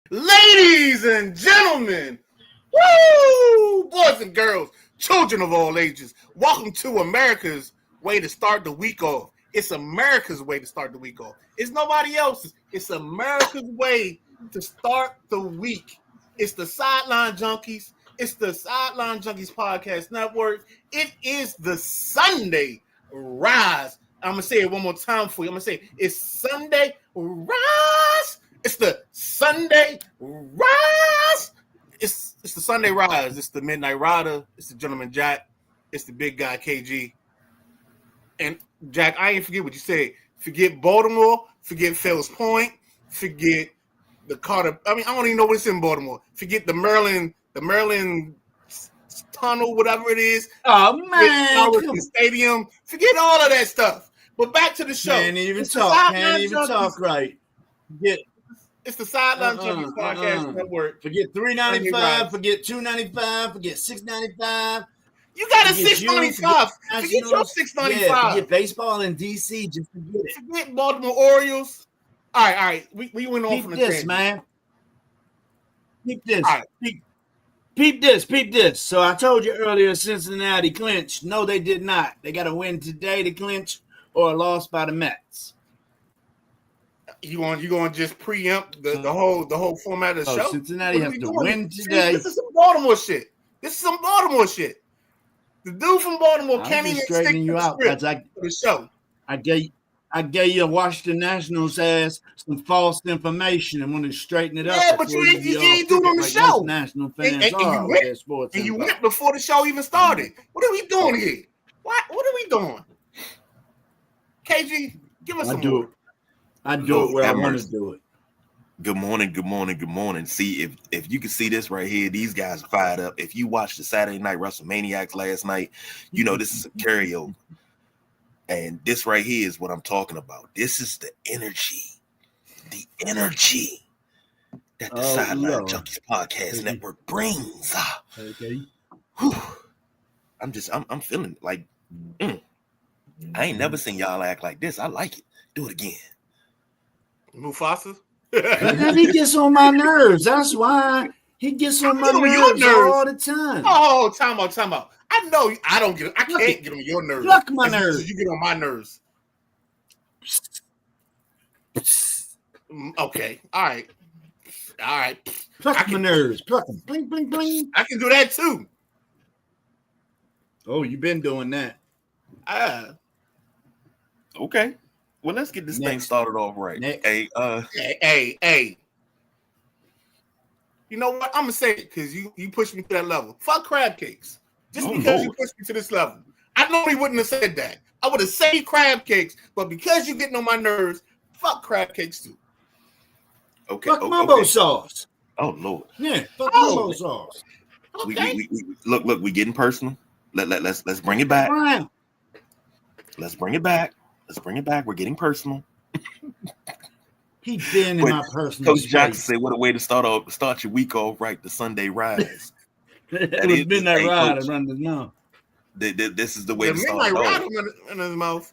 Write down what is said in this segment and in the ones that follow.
Ladies and gentlemen, woo, boys and girls, children of all ages, welcome to America's way to start the week off. It's America's way to start the week off. It's nobody else's. It's America's way to start the week. It's the Sideline Junkies. It's the Sideline Junkies Podcast Network. It is the Sunday Rise. I'm going to say it one more time for you. I'm going to say it's Sunday Rise. It's the Sunday Rise. It's the Sunday Rise. It's the Midnight Rider. It's the Gentleman Jack. It's the big guy KG. And Jack, I ain't forget what you said. Forget Baltimore. Forget Fells Point. Forget the Carter. I don't even know what's in Baltimore. Forget the Maryland tunnel, whatever it is. Oh man, the stadium. Forget all of that stuff. But back to the show. Can't even talk right. It's the Sideline Junkies Podcast Network. Forget $3.95. Forget $2.95. Forget $6.95. You got a $6.95. Forget your $6.95. Yeah, forget baseball in DC. Just forget it. Forget Baltimore Orioles. All right. We went off from the this, man. Peep this. All right. Peep this. So I told you earlier, Cincinnati clinched. No, they did not. They got to win today to clinch or a loss by the Mets. You going to just preempt the whole format of the show? Cincinnati has to win today. This is some Baltimore shit. The dude from Baltimore can't even stick to the script for the show. I gave you Washington Nationals as some false information and wanted to straighten it up. Yeah, but you ain't doing on the show. National fans and you went before the show even started. What are we doing here? What are we doing? KG, give us some more. I do it where I want to do it. Good morning. See, if you can see this right here, these guys are fired up. If you watched the Saturday Night WrestleManiacs last night, you know this is a karaoke. And this right here is what I'm talking about. This is the energy that the Sideline Junkies Podcast Network brings. Okay. I'm feeling like I ain't never seen y'all act like this. I like it. Do it again. Mufasa? Because he gets on my nerves. That's why he gets on my nerves all the time. Oh, time out. I know I don't get it. I can't get on your nerves. Pluck my nerves. You get on my nerves. Okay. All right. Pluck my nerves. Pluck them. Bling, bling, bling. I can do that too. Oh, you've been doing that. Okay. Well, let's get this thing started off right. Hey. You know what? I'm gonna say it because you pushed me to that level. Fuck crab cakes. Because you pushed me to this level. I normally wouldn't have said that. I would have said crab cakes, but because you're getting on my nerves, fuck crab cakes too. Okay. Fuck mumbo sauce. Oh Lord. Yeah. Fuck mumbo sauce. Okay. We look. We getting personal. Let's bring it back. Brian. Let's bring it back. We're getting personal. He's been in my personal Coach Jackson said, "What a way to start your week off right. The Sunday Rise." It was Midnight Rider around his mouth. This is the way to start Midnight Rider in his mouth.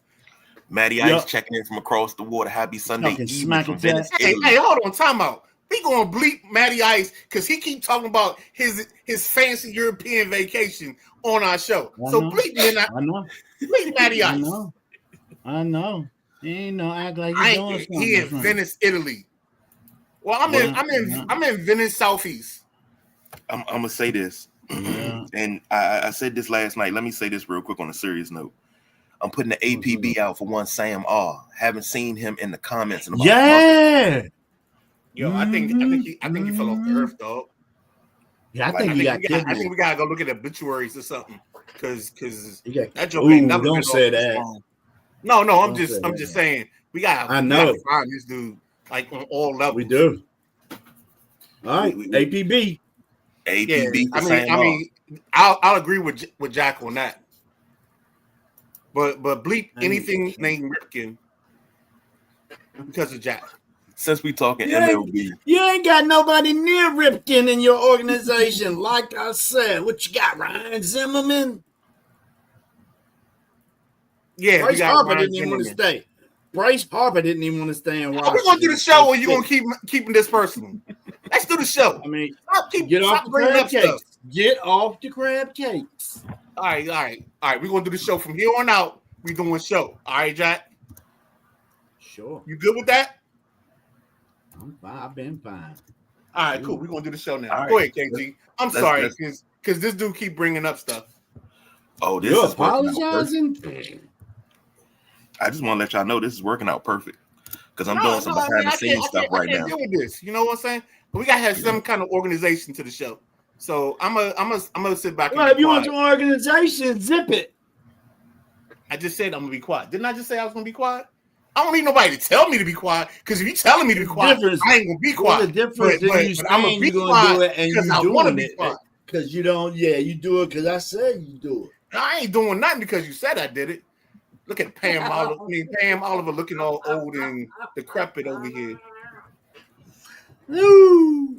Matty Ice checking in from across the water. Happy Sunday evening from Venice. Hey, hold on, time out. We gonna bleep Matty Ice because he keep talking about his fancy European vacation on our show. Bleep Midnight. I know. Bleep Matty Ice. I know. He ain't no act like he's doing something. He in Venice, Italy. Well, I'm in Venice, Southeast. I'm gonna say this, and I said this last night. Let me say this real quick on a serious note. I'm putting the APB out for one Sam R. Haven't seen him in the comments in about a month. Yo, I think he fell off the earth, dog. Yeah, I think he got killed. I think we gotta go look at obituaries or something, because that joke ain't never don't say that. No, I'm just saying we gotta find this dude like on all levels. We do. All right, APB. Yeah, I'll agree with Jack on that. But bleep anything named Ripken because of Jack. Since we talking MLB, you ain't got nobody near Ripken in your organization. Like I said, what you got, Ryan Zimmerman? Yeah, Bryce Harper didn't even want to stay. Bryce Harper didn't even want to stay in Washington. We're gonna do the show, or you gonna keep keeping this personal? Let's do the show. I mean, Get off the bringing crab up cakes. stuff. Get off the crab cakes. All right. We're gonna do the show from here on out. We doing a show. All right, Jack. Sure. You good with that? I'm fine. I've been fine. All right, cool. We're gonna do the show now. Right. Go ahead, KG. I'm sorry because this dude keep bringing up stuff. Oh, this You're is apologizing? I just want to let y'all know this is working out perfect because I'm doing some behind the scenes stuff right now. I can't deal with this. You know what I'm saying? But we gotta have some kind of organization to the show. So I'm gonna sit back. Well, if you want your organization, zip it. I just said I'm gonna be quiet. Didn't I just say I was gonna be quiet? I don't need nobody to tell me to be quiet because if you're telling me to be quiet, I ain't gonna be quiet. The difference is you saying you're gonna do it and you doing it because you don't. Yeah, you do it because I said you do it. I ain't doing nothing because you said I did it. Look at Pam Oliver. Pam Oliver looking all old and decrepit over here. No.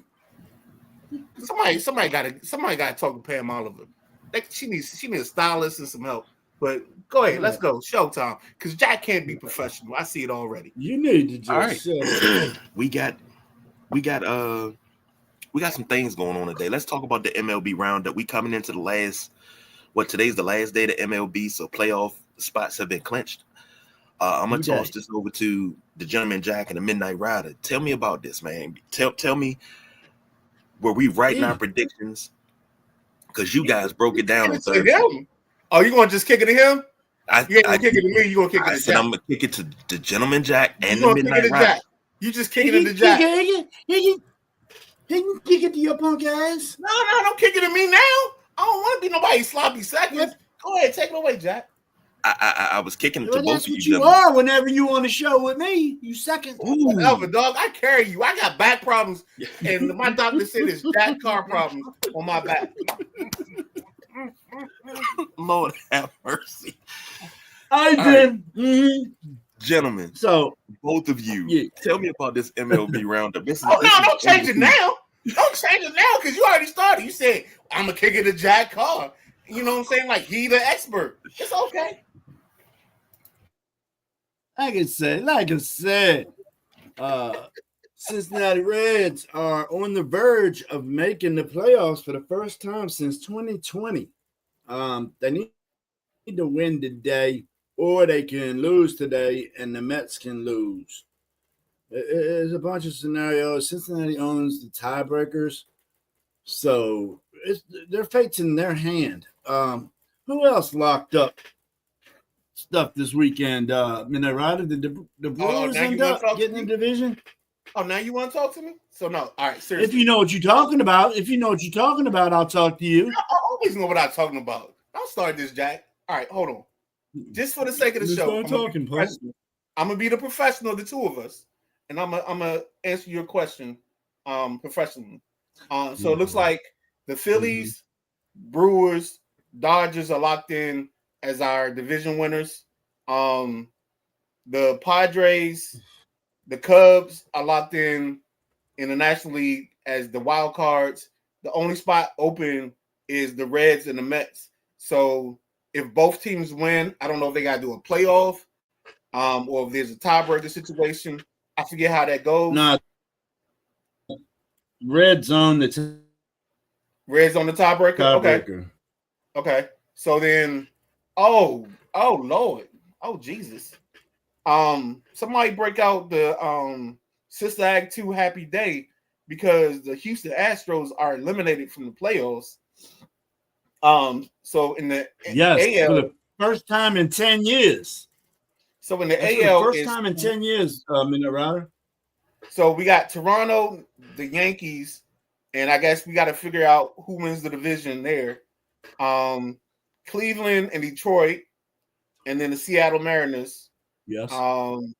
Somebody gotta talk to Pam Oliver. She needs a stylist and some help. But go ahead, let's go. Showtime. Because Jack can't be professional. I see it already. You need to just we got some things going on today. Let's talk about the MLB roundup. We coming into today's the last day of the MLB, so playoff spots have been clinched. I'm gonna toss this over to the gentleman Jack and the Midnight Rider. Tell me about this, man. Tell me, were we writing our predictions? Because you guys broke it down on Thursday. Oh, you gonna just kick it to him? You ain't gonna kick it to me. You gonna kick it to Jack? I'm gonna kick it to the gentleman Jack and the Midnight Rider. You just kick it to Jack. He can kick it to your punk ass. No, don't kick it to me now. I don't want to be nobody's sloppy seconds. Go ahead, take it away, Jack. I was kicking it to both of you. That's what you are whenever you on the show with me. You second. Whatever, dog. I carry you. I got back problems, and my doctor said it's Jack car problems on my back. Lord have mercy. I did. Gentlemen, so both of you, tell me about this MLB roundup. Don't change it now. Don't change it now because you already started. You said, I'm going to kick it to Jack Carr. You know what I'm saying? Like, he the expert. It's okay. Like I said, Cincinnati Reds are on the verge of making the playoffs for the first time since 2020. They need to win today, or they can lose today, and the Mets can lose. There's a bunch of scenarios. Cincinnati owns the tiebreakers, so their fate's in their hand. Who else locked up stuff this weekend? Midnight Rider, the Brewers end up getting the division. Oh, now you want to talk to me? So no, all right, seriously. If you know what you're talking about, I'll talk to you. I always know what I'm talking about. Don't start this, Jack. All right, hold on. Just for the sake of the show, I'm gonna be the professional of the two of us, and I'm gonna answer your question professionally. So it looks like the Phillies, Brewers, Dodgers are locked in as our division winners. The Padres, the Cubs are locked in the National League as the wild cards. The only spot open is the Reds and the Mets. So if both teams win, I don't know if they got to do a playoff or if there's a tiebreaker situation. I forget how that goes. No, Reds on the tiebreaker. Okay. So then, oh Lord, oh Jesus. Somebody break out the Sister Act 2 Happy Day because the Houston Astros are eliminated from the playoffs. So in the AL, for the first time in 10 years. So in the AL, first time in 10 years, Minute Router. So we got Toronto, the Yankees, and I guess we got to figure out who wins the division there. Cleveland and Detroit, and then the Seattle Mariners. Yes. And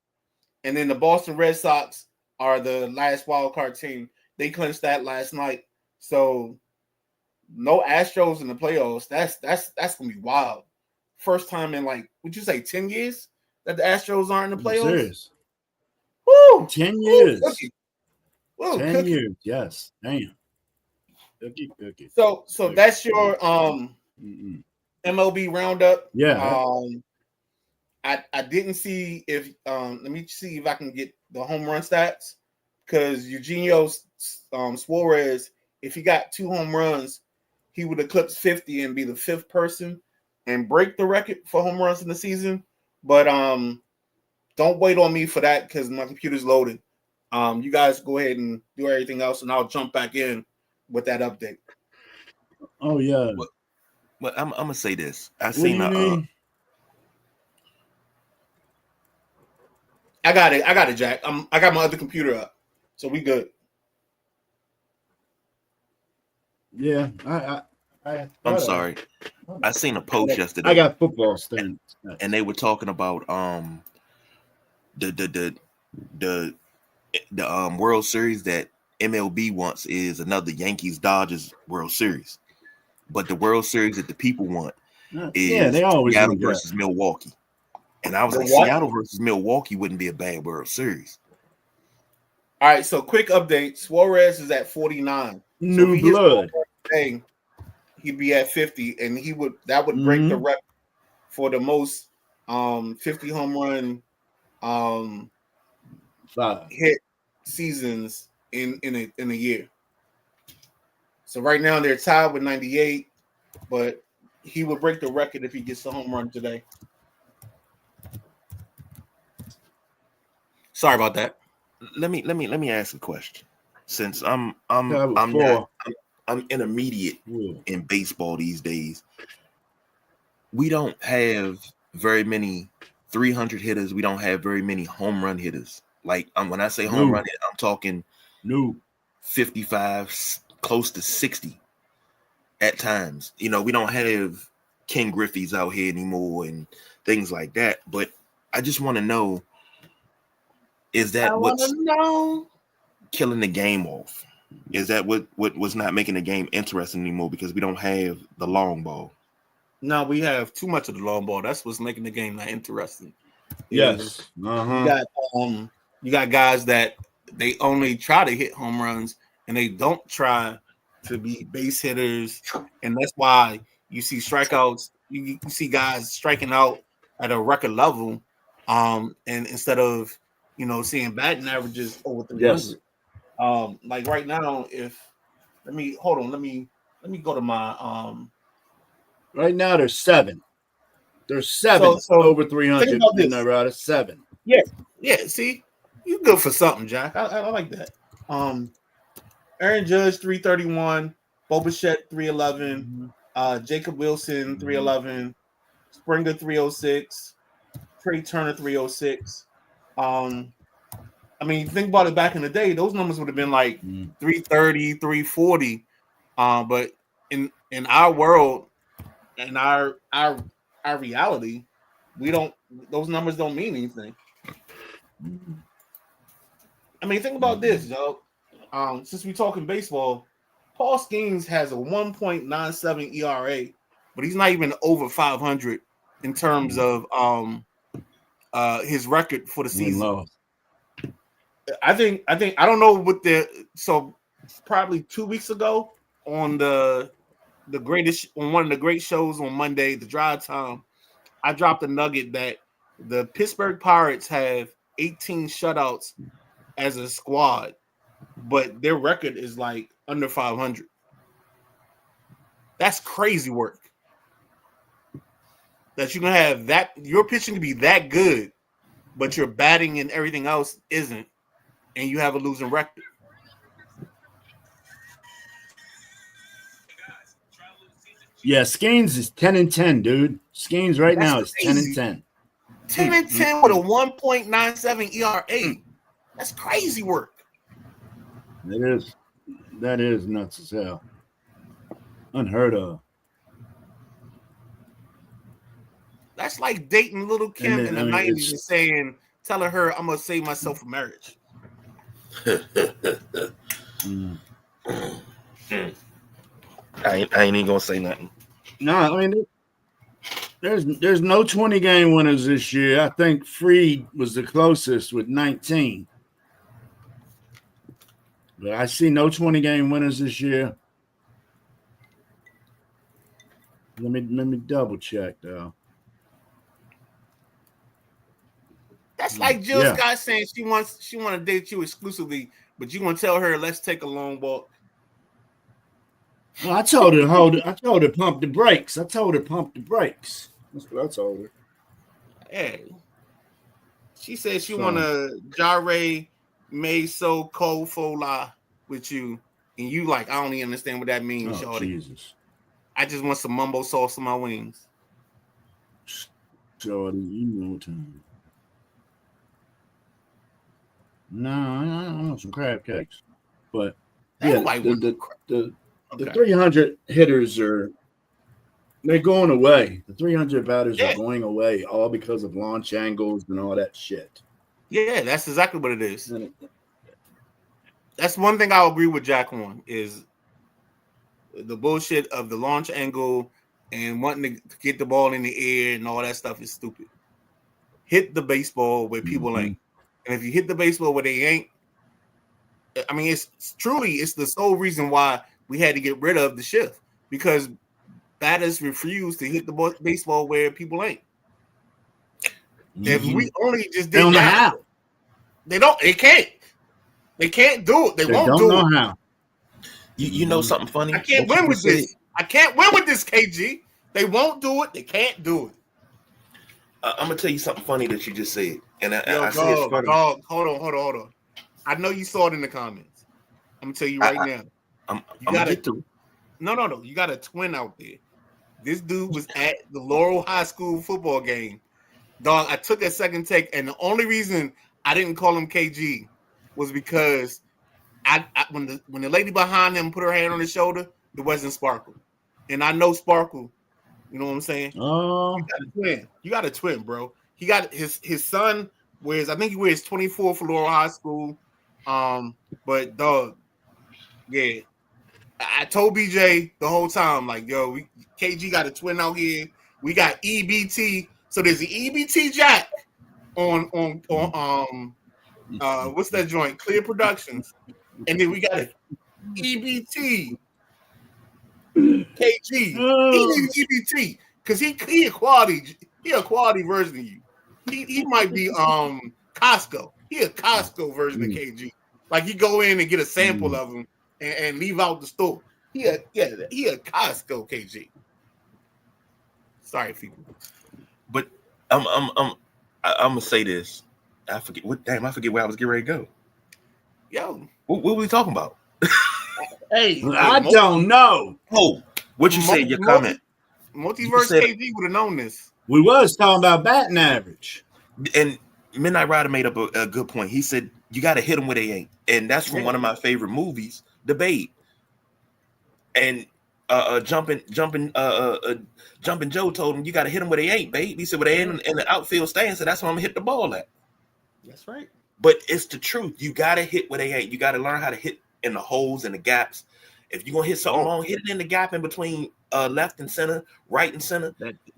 then the Boston Red Sox are the last wild card team. They clinched that last night. So no Astros in the playoffs. That's gonna be wild. First time in would you say 10 years that the Astros aren't in the playoffs? Serious. Woo! 10 years. Woo, 10 years. Yes. Damn. Cookie. So that's your MLB roundup. Yeah. I didn't see if let me see if I can get the home run stats because Eugenio Suarez, if he got 2 home runs, he would eclipse 50 and be the 5th person and break the record for home runs in the season. But don't wait on me for that because my computer's loaded. You guys go ahead and do everything else, and I'll jump back in with that update. Oh yeah. But I'm gonna say this. What do you need? I got it, Jack. I got my other computer up, so we good. Yeah, I'm sorry. I seen a post yesterday. I got football stats, and they were talking about the World Series that MLB wants is another Yankees Dodgers World Series, but the World Series that the people want is they always Seattle versus Milwaukee. And I was like, Seattle versus Milwaukee wouldn't be a bad World Series. All right, so quick update. Suarez is at 49. New blood. Today, he'd be at 50, and that would break the record for the most 50 home run hit seasons in a year. So right now they're tied with 98, but he would break the record if he gets a home run today. Sorry about that. Let me ask a question. Since I'm intermediate in baseball these days, we don't have very many 300 hitters. We don't have very many home run hitters. Like when I say home run hit, I'm talking 55, close to 60 at times. You know, we don't have Ken Griffey's out here anymore and things like that. But I just want to know, is that what's killing the game off? Is that what was not making the game interesting anymore because we don't have the long ball? No, we have too much of the long ball. That's what's making the game not interesting. Yes. You got guys that they only try to hit home runs and they don't try to be base hitters, and that's why you see strikeouts. You see guys striking out at a record level, and instead of seeing batting averages over 300. Yes. Like right now, let me go to my Right now there's 7. There's 7 over 300 in the route of 7. Yeah. See, you good for something, Jack. I like that. Aaron Judge 331, Bo Bichette 311, Jacob Wilson 311, Springer 306, Trey Turner 306. I mean, think about it. Back in the day, those numbers would have been like 330, 340. But in our world, in our reality, those numbers don't mean anything. I mean, think about this, yo. Since we're talking baseball, Paul Skeens has a 1.97 ERA, but he's not even over 500 in terms of his record for the season. I don't know what so probably 2 weeks ago on one of the great shows on Monday, the Drive Time, I dropped a nugget that the Pittsburgh Pirates have 18 shutouts as a squad, but their record is like under 500. That's crazy work. That you can have that your pitching to be that good, but your batting and everything else isn't, and you have a losing record. Yeah, Skeens is 10-10, dude. Skeens right now is 10-10. 10-10 with a 1.97 ERA. That's crazy work. That is nuts as hell. Unheard of. That's like dating little Kim in the 90s and saying, telling her, I'm going to save myself for marriage. I ain't even going to say nothing. No, I mean, there's no 20-game winners this year. I think Freed was the closest with 19. But I see no 20-game winners this year. Let me double check though. That's like Jill Scott saying she want to date you exclusively, but you gonna tell her let's take a long walk. Well, I told her to hold it. I told her to pump the brakes. That's what I told her. Hey, she said she So- wanna jare meso ko fola with you, and you like I don't even understand what that means, Oh, shorty. Jesus. I just want some mumbo sauce on my wings. Shorty, you know what time. No, I want some crab cakes. But yeah, Everybody wants some crab. the Okay. 300 hitters they're going away. The 300 batters Yeah. are going away all because of launch angles and all that shit. Yeah, that's exactly what it is. And That's one thing I'll agree with Jack on is the bullshit of the launch angle and wanting to get the ball in the air and all that stuff is stupid. Hit the baseball where people ain't. And if you hit the baseball where they ain't, I mean, it's the sole reason why we had to get rid of the shift because batters refuse to hit the baseball where people ain't. If we only just they don't did know that, how. they can't. They can't do it. They won't don't do know it. how. You know something funny? I can't win with this. I can't win with this, KG. They won't do it. They can't do it. I'm gonna tell you something funny that you just said, and I Yo, say it's funny. dog, hold on. I know you saw it in the comments. I'm gonna tell you right now. I'm gonna get through. No. You got a twin out there. This dude was at the Laurel High School football game. Dog, I took a second take, and the only reason I didn't call him KG was because when the lady behind him put her hand on his shoulder, it wasn't Sparkle. And I know Sparkle. You know what I'm saying? Oh, you got a twin, bro. He got his son wears, I think he wears 24 for Laurel High School. But dog, yeah. I told BJ the whole time, like, yo, KG got a twin out here. We got EBT. So there's the EBT Jack on what's that joint? Clear Productions. And then we got a EBT KG. He needs EBT because he a quality version of you. He might be Costco. He a Costco version of KG. Like he go in and get a sample of him and leave out the store. He a Costco KG. Sorry, people. But I'm gonna say this. I forget where I was getting ready to go. Yo, what were we talking about? Hey, I don't know. Oh, what you say in your comment? Multiverse KG would have known this. We was talking about batting average. And Midnight Rider made up a good point. He said you got to hit them where they ain't, and that's from one of my favorite movies, The Babe. And jumping Joe told him you got to hit them where they ain't, babe. He said, "Well, they in the outfield stand, so that's where I'm gonna hit the ball at." That's right. But it's the truth. You got to hit where they ain't. You got to learn how to hit in the holes and the gaps. If you're gonna hit something long, hit it in the gap in between left and center, right and center.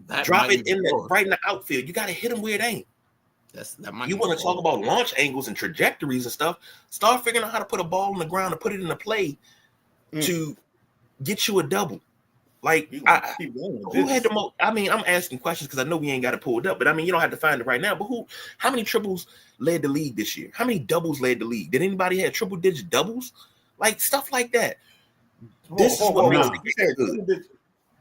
That Drop it in right in the outfield. You got to hit them where it ain't. You want to talk about launch angles and trajectories and stuff? Start figuring out how to put a ball on the ground and put it in a play to get you a double. Like who had the most? I mean, I'm asking questions because I know we ain't got it pulled up, but I mean, you don't have to find it right now. But how many triples led the league this year? How many doubles led the league? Did anybody have triple digit doubles? Like stuff like that. This is what makes it good.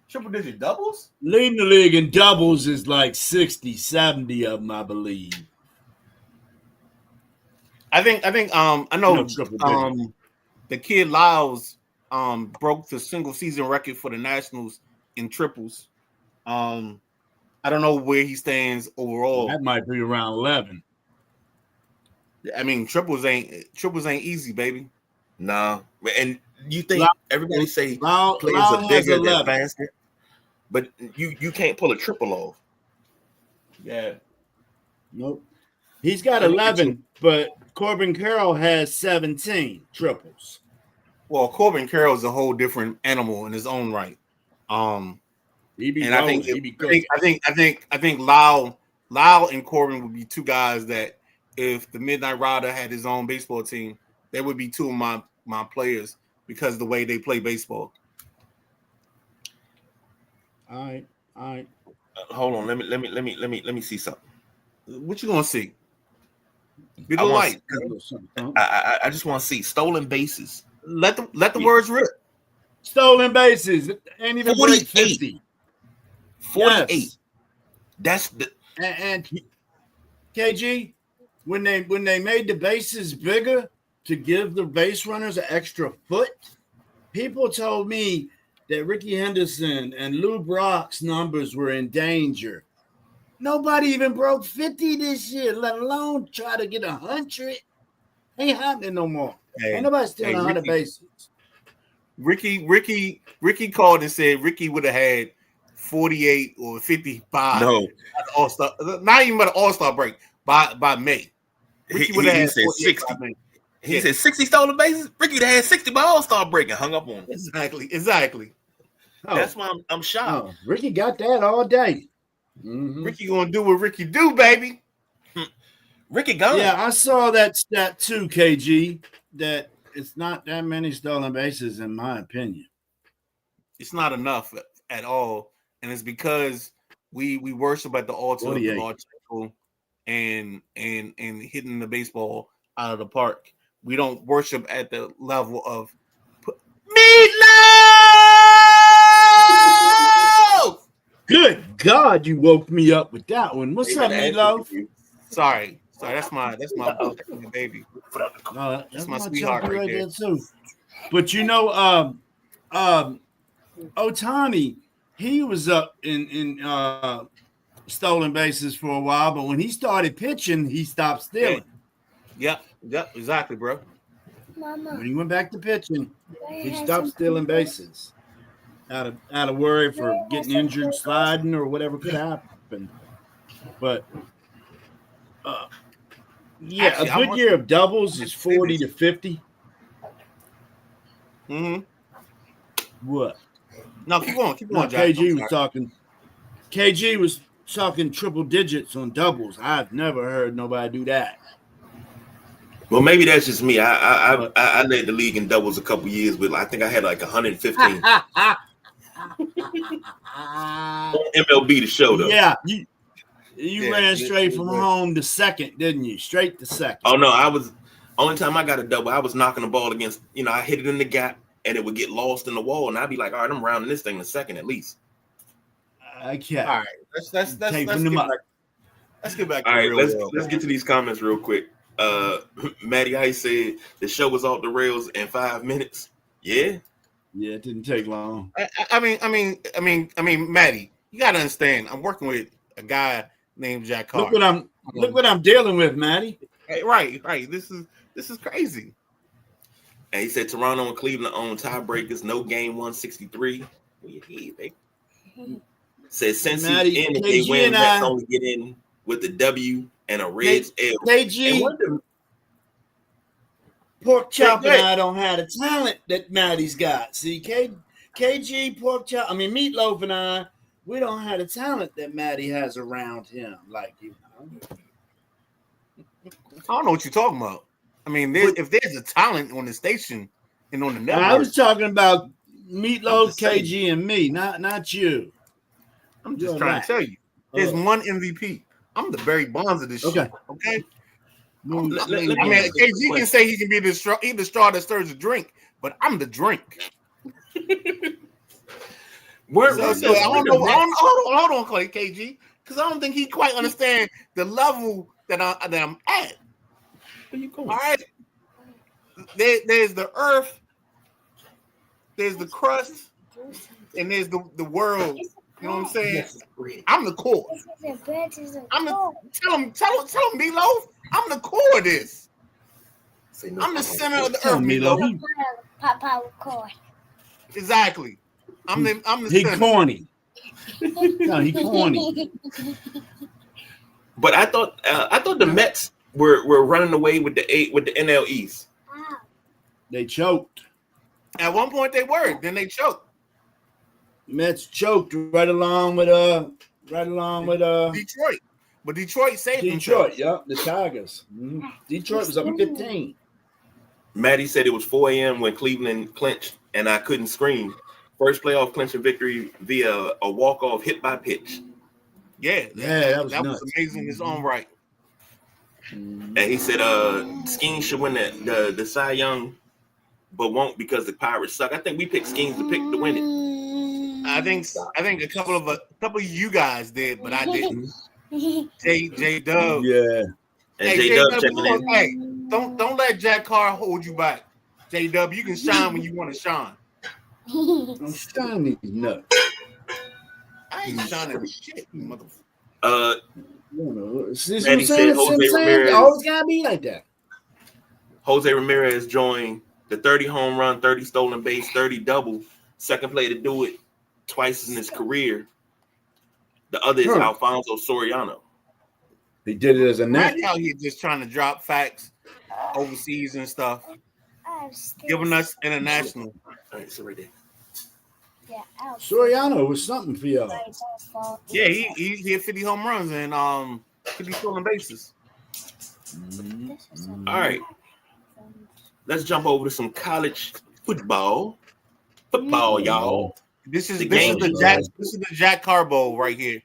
Triple digit doubles? Leading the league in doubles is like 60, 70 of them, I believe. I know the kid Lyles broke the single season record for the Nationals in triples. I don't know where he stands overall. That might be around 11. I mean, triples ain't easy, baby. No, and you think everybody say players are bigger than faster, but you can't pull a triple off. Yeah. Nope. He's got 11, but Corbin Carroll has 17 triples. Well, Corbin Carroll is a whole different animal in his own right. I think Lyle and Corbin would be two guys that if the Midnight Rider had his own baseball team, they would be two of my players because of the way they play baseball. All right. Hold on, let me see something. What you gonna see? Be the light. I just want to see stolen bases. Let the words rip. Stolen bases. Ain't even break 50. 48. Yes. That's the and KG, when they made the bases bigger to give the base runners an extra foot, people told me that Ricky Henderson and Lou Brock's numbers were in danger. Nobody even broke 50 this year, let alone try to get 100. Ain't happening no more. Ain't nobody stealing 100 bases. Ricky called and said Ricky would have had 48 or 55. No, All-Star, not even by the All-Star break by May. Ricky would have had 60. He said 60 stolen bases. Ricky would have had 60 by All-Star break and hung up on him. Exactly. Oh. That's why I'm shocked. Oh, Ricky got that all day. Mm-hmm. Ricky gonna do what Ricky do, baby. Ricky gone. Yeah, I saw that stat too, KG. That it's not that many stolen bases, in my opinion. It's not enough at all, and it's because we worship at the altar of the Lord and hitting the baseball out of the park. We don't worship at the level of Meatloaf. Good God, you woke me up with that one. What's up, Meatloaf? Sorry, that's my baby. That's my sweetheart right there too. But you know, Ohtani, he was up in stolen bases for a while, but when he started pitching, he stopped stealing. Yep, exactly, bro. Mama. When he went back to pitching, he stopped stealing bases. Out of worry for getting injured, sliding, or whatever could happen. But yeah, actually, a good year of doubles is 40 to 50. Mm-hmm. What? No, keep on, KG was talking triple digits on doubles. I've never heard nobody do that. Well, maybe that's just me. I led the league in doubles a couple years with. I think I had like 115. MLB the show though. Yeah, you ran straight from home to second, didn't you? Straight to second. Oh no, only time I got a double, I was knocking the ball against, I hit it in the gap and it would get lost in the wall, and I'd be like, all right, I'm rounding this thing to second at least. Okay. All right. Let's get back to all right, let's get to these comments real quick. Matty Ice said the show was off the rails in 5 minutes. Yeah. Yeah, it didn't take long. I mean, Maddie, you gotta understand. I'm working with a guy named Jack Carr. Look what I'm dealing with, Maddie. Right. This is crazy. And he said Toronto and Cleveland own tiebreakers. No game 163. Said since he ended, they win. Let's only get in with the W and a Reds L. KG. Pork Chop and I don't have the talent that Maddie's got. See, KG, Pork Chop, Meatloaf and I, we don't have the talent that Maddie has around him. Like, I don't know what you're talking about. If there's a talent on the station and on the network. I was talking about Meatloaf, KG, and me, not you. I'm just trying to tell you. There's one MVP. I'm the Barry Bonds of this shit. Okay? KG can say he can be the straw that stirs the drink, but I'm the drink. Hold on, Clay KG, because I don't think he quite understand the level that I'm at. Where you going? All right, there's the earth, there's the crust, and there's the world. You know what I'm saying? I'm the core. Tell him, Meatloaf. I'm the core of this. I'm the center of the earth, Meatloaf. Core. Exactly. I'm the he center. Corny. No, he corny. But I thought the Mets were running away with the NL East. They choked. At one point they were. Then they choked. Mets choked right along with Detroit. But Detroit saved Detroit, the Tigers. Mm-hmm. Detroit was up 15. Maddie said it was 4 a.m. when Cleveland clinched, and I couldn't scream. First playoff clinching victory via a walk-off hit by pitch. Yeah, that was amazing in its own right. And he said Skeens should win the Cy Young, but won't because the Pirates suck. I think we picked Skeens to win it. I think a couple of you guys did, but I didn't. J Dub. Yeah. And J Dub checking in. Hey, don't let Jack Carr hold you back. J Dub, you can shine when you want to shine. I'm shining nuts. I ain't shining shit, you See Manny said Jose Ramirez. Always gotta be like that. Jose Ramirez joined the 30 home run, 30 stolen base, 30 double. Second player to do it twice in his career. The other is Alfonso Soriano. He did it as a net. Right now, he's just trying to drop facts overseas and stuff, giving us international. All right, so right there. Soriano was something for y'all. Yeah, he hit 50 home runs and 50 stolen bases. All right, let's jump over to some college football. Y'all. This is the Jack Carr Bowl right here.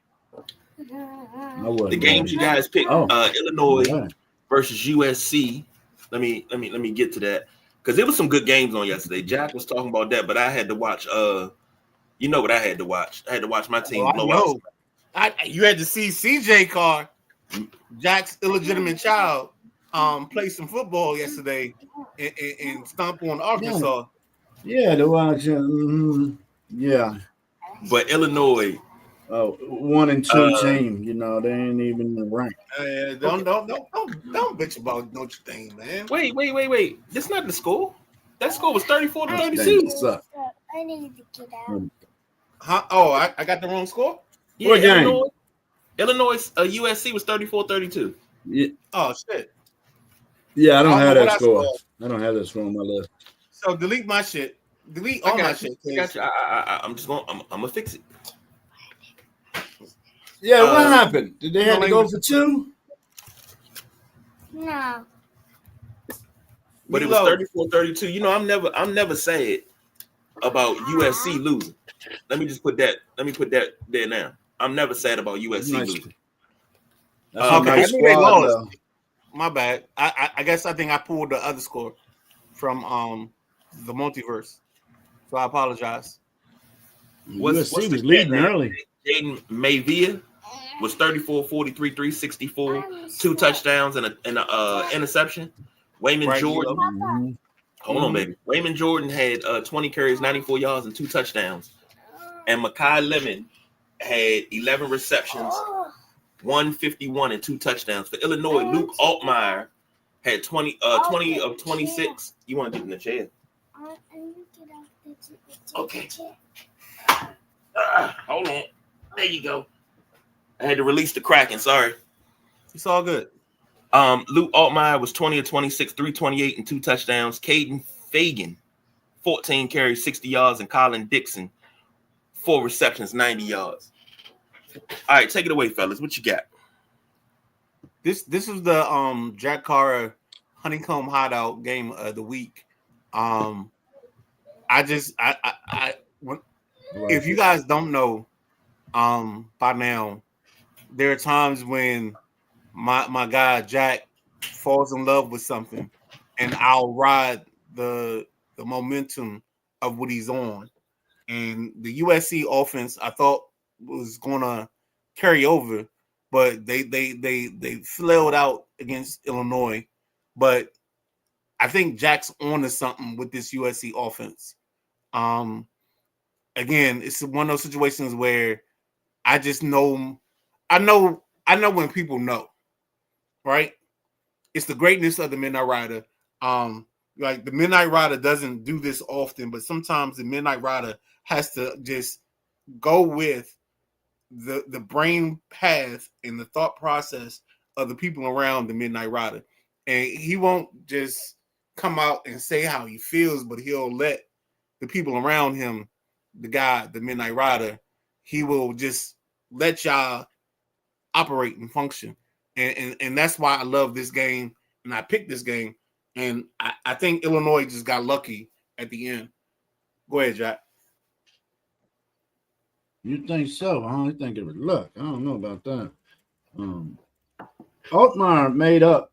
The games you guys picked: Illinois versus USC. Let me get to that because there was some good games on yesterday. Jack was talking about that, but I had to watch. You know what I had to watch? I had to watch my team blow out. You had to see CJ Carr, Jack's illegitimate child, play some football yesterday and stomp on Arkansas. Yeah, to watch. Yeah, but Illinois, 1 and 2 team. You know they ain't even ranked. Don't bitch about Notre Dame, man. Wait. That's not the score. That score was 34-32. I need to get out. Huh? Oh, I got the wrong score? Yeah, Illinois USC was 34-32. Yeah. Oh, shit. Yeah, I don't have that score. I don't have that score on my list. So delete my shit. Delete all my shit. I got you. I'm gonna fix it. Yeah, what happened? Did they have to go for 2? No. But it was 34-32. You know, I'm never sad about USC losing. Let me put that there now. I'm never sad about USC losing. Okay, I think they lost. My bad. I guess I think I pulled the other score from the multiverse. So I apologize. USC was leading early. Jaden Mayvia was 34-43, 364, 2 touchdowns and an interception. Wayman Jordan. Hold on, baby. Wayman Jordan had 20 carries, 94 yards, and 2 touchdowns. And Makai Lemon had 11 receptions, 151 and 2 touchdowns. For Illinois, Luke Altmaier had 20 of 26. You want to get in the chair? Okay. Hold on. There you go. I had to release the Kraken. Sorry. It's all good. Luke Altmaier was 20 of 26, 328 and 2 touchdowns. Caden Fagan, 14 carries, 60 yards, and Colin Dixon, 4 receptions, 90 yards. All right, take it away, fellas. What you got? This is the Jack Carr Honeycomb Hideout game of the week. If you guys don't know, by now, there are times when my guy Jack falls in love with something, and I'll ride the momentum of what he's on. And the USC offense, I thought was gonna carry over, but they flailed out against Illinois. But I think Jack's on to something with this USC offense. Again, it's one of those situations where I just know, I know when people know, right? It's the greatness of the Midnight Rider. Like the Midnight Rider doesn't do this often, but sometimes the Midnight Rider has to just go with the brain path and the thought process of the people around the Midnight Rider. And he won't just come out and say how he feels, but he'll let the people around him, the Midnight Rider, he will just let y'all operate and function. And that's why I love this game, and I picked this game. And I think Illinois just got lucky at the end. Go ahead, Jack. You think so? I think it was luck. I don't know about that. Altmaier made up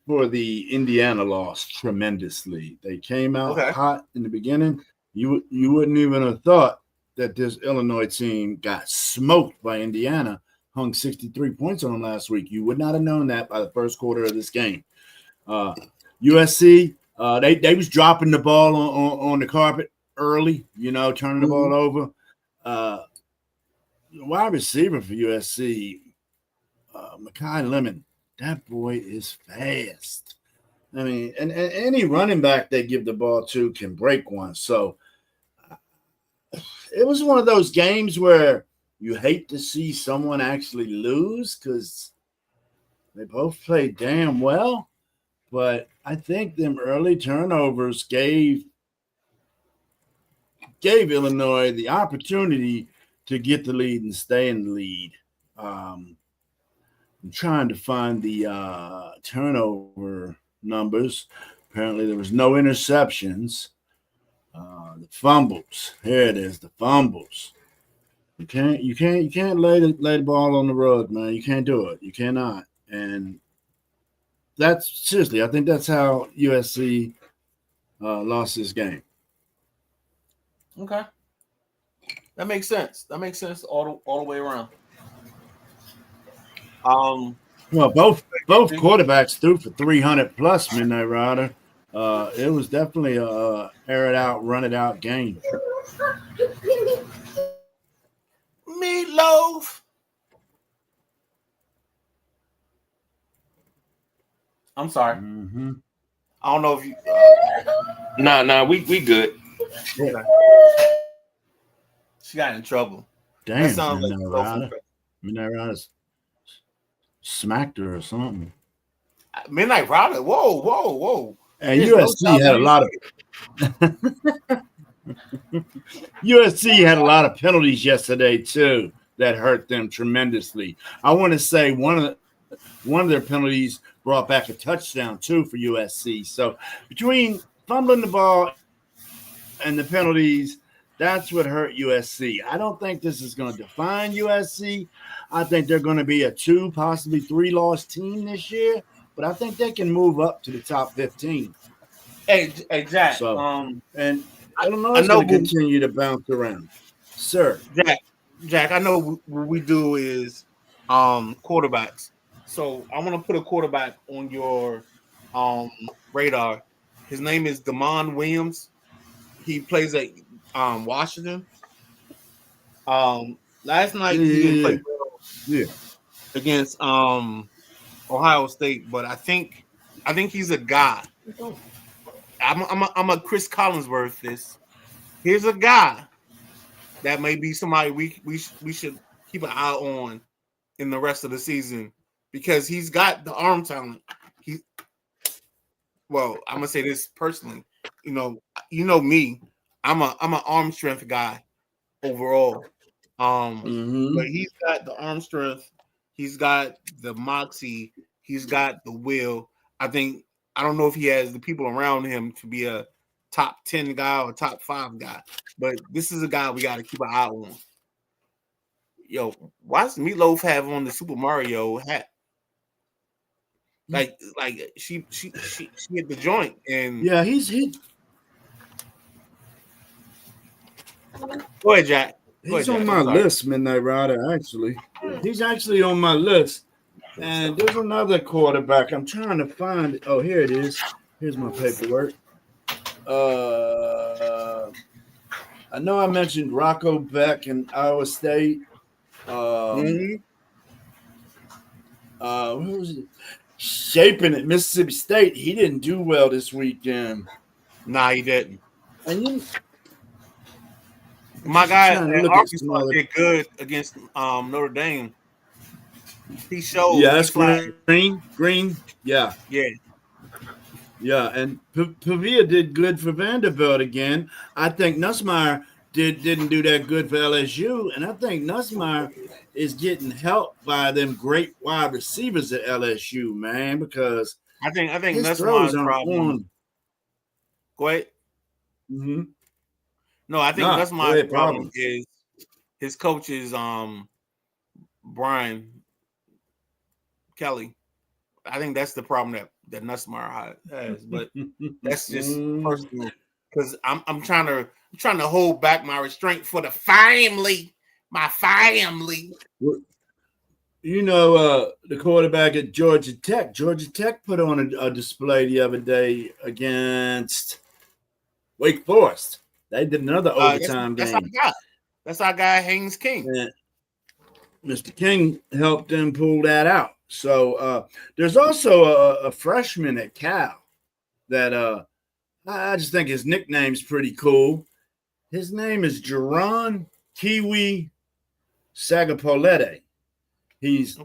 for the Indiana loss tremendously. They came out Okay. hot in the beginning. You wouldn't even have thought that this Illinois team got smoked by Indiana, hung 63 points on them last week. You would not have known that by the first quarter of this game. USC, they was dropping the ball on the carpet early, turning the ball over. Wide receiver for USC, Mekhi Lemon, that boy is fast. I mean, and any running back they give the ball to can break one. So it was one of those games where you hate to see someone actually lose because they both played damn well. But I think them early turnovers gave Illinois the opportunity to get the lead and stay in the lead. I'm trying to find the turnover numbers. Apparently, there was no interceptions. The fumbles. Here it is. The fumbles. You can't lay the ball on the rug, man. You can't do it. You cannot. And that's seriously, I think that's how USC lost this game. Okay. That makes sense. That makes sense all the way around. Well, both quarterbacks threw for 300 plus, Midnight Rider. It was definitely a air it out, run it out game. Meatloaf. I'm sorry. Mm-hmm. I don't know if you. Nah, we good. Okay. She got in trouble. Damn, That sounds like Midnight Rider smacked her or something. Midnight Rider. Whoa. And USC had a lot of USC had a lot of penalties yesterday too that hurt them tremendously. I want to say one of their penalties brought back a touchdown too for USC. So between fumbling the ball and the penalties, that's what hurt USC. I don't think this is going to define USC. I think they're going to be a 2, possibly 3-loss team this year, but I think they can move up to the top 15. Hey Jack. So, and Illinois is going to continue to bounce around, sir. Jack, I know what we do is quarterbacks. So I want to put a quarterback on your radar. His name is Damon Williams. He plays at Washington. Last night he didn't play well against Ohio State, but I think he's a guy. I'm a Chris Collinsworth this. Here's a guy that may be somebody we should keep an eye on in the rest of the season because he's got the arm talent. I'm gonna say this personally. You know me. I'm an arm strength guy overall. But he's got the arm strength. He's got the moxie. He's got the will. I don't know if he has the people around him to be a top 10 guy or top 5 guy, but this is a guy we got to keep an eye on. Yo, why does Meatloaf have on the Super Mario hat? Like she hit the joint and yeah, he. Go ahead, Jack. He's on my list, Midnight Rider. Actually, he's actually on my list. And there's another quarterback. I'm trying to find it. Oh, here it is. Here's my paperwork. I know I mentioned Rocco Beck in Iowa State. Who was it? Shaping at Mississippi State. He didn't do well this weekend. Nah, he didn't. And my guy at Arkansas did good against Notre Dame. He showed. Yeah, that's Green. Yeah. And Pavia did good for Vanderbilt again. I think Nussmeier didn't do that good for LSU, and I think Nussmeier is getting helped by them great wide receivers at LSU, man. Because I think Nussmeier's problem. Go ahead. Mm-hmm. No, I think Nussmeier's problem is his coach is Brian Kelly. I think that's the problem that Nussmeyer has, but that's just personal because I'm trying to hold back my restraint for the family, my family. You know, the quarterback at Georgia Tech. Georgia Tech put on a display the other day against Wake Forest. They did another overtime game. That's our guy, Haynes King. And Mr. King helped them pull that out. So there's also a freshman at Cal that I just think his nickname's pretty cool. His name is Jerron Kiwi Sagapolete. His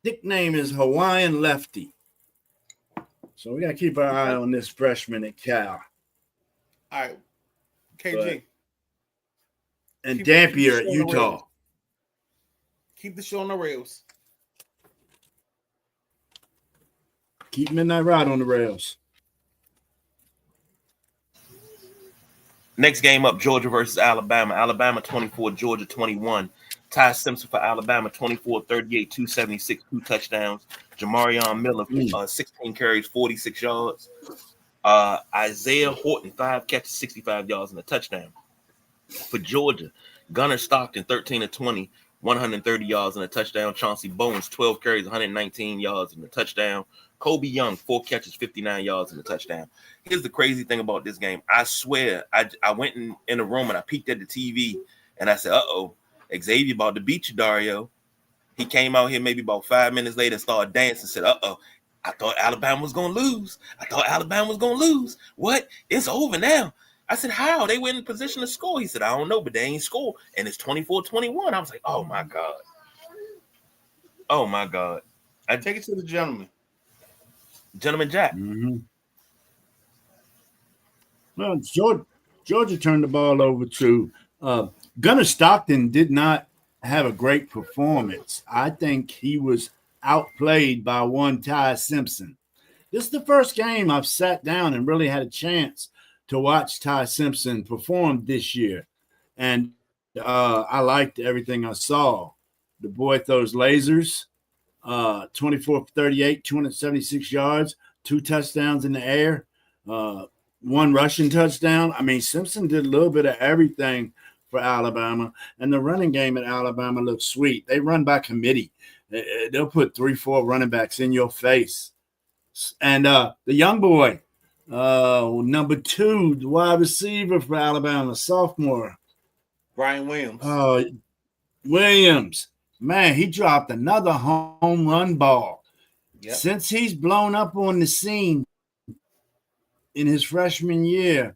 nickname is Hawaiian Lefty. So we got to keep our eye on this freshman at Cal. All right. KG. And Dampier at Utah. Keep the show on the rails. Keep Midnight Ride on the rails. Next game up, Georgia versus Alabama. Alabama 24, Georgia 21. Ty Simpson for Alabama, 24, 38, 276, 2 touchdowns. Jamarion Miller, 16 carries, 46 yards. Isaiah Horton, 5 catches, 65 yards, and a touchdown. For Georgia, Gunnar Stockton, 13 of 20, 130 yards and a touchdown. Chauncey Bowens, 12 carries, 119 yards and a touchdown. Kobe Young, 4 catches, 59 yards and a touchdown. Here's the crazy thing about this game. I swear, I went in the room and I peeked at the TV and I said, uh-oh, Xavier about to beat you, Dario. He came out here maybe about 5 minutes later and started dancing and said, uh-oh, I thought Alabama was going to lose. What? It's over now. I said, how? They were in position to score. He said, I don't know, but they ain't score. And it's 24-21. I was like, oh, my God. Oh, my God. I take it to the gentleman. Gentleman Jack. Mm-hmm. Well, Georgia turned the ball over to Gunnar Stockton did not have a great performance. I think he was outplayed by one Ty Simpson. This is the first game I've sat down and really had a chance to watch Ty Simpson perform this year. And I liked everything I saw. The boy throws lasers, 24 for 38, 276 yards, 2 touchdowns in the air, 1 rushing touchdown. I mean, Simpson did a little bit of everything for Alabama, and the running game at Alabama looks sweet. They run by committee. They'll put 3-4 running backs in your face. And the young boy, number 2, the wide receiver for Alabama, sophomore, Brian Williams. Williams, man, he dropped another home run ball. Yep. Since he's blown up on the scene in his freshman year,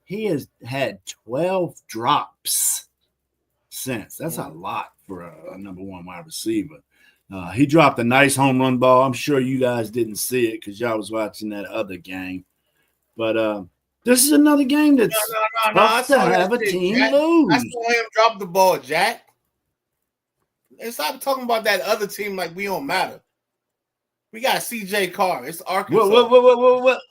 he has had 12 drops since. That's a lot for a number 1 wide receiver. He dropped a nice home run ball. I'm sure you guys didn't see it because y'all was watching that other game. But this is another game that's tough to have a team lose. I saw him drop the ball, Jack. And stop talking about that other team like we don't matter. We got CJ Carr. It's Arkansas. What?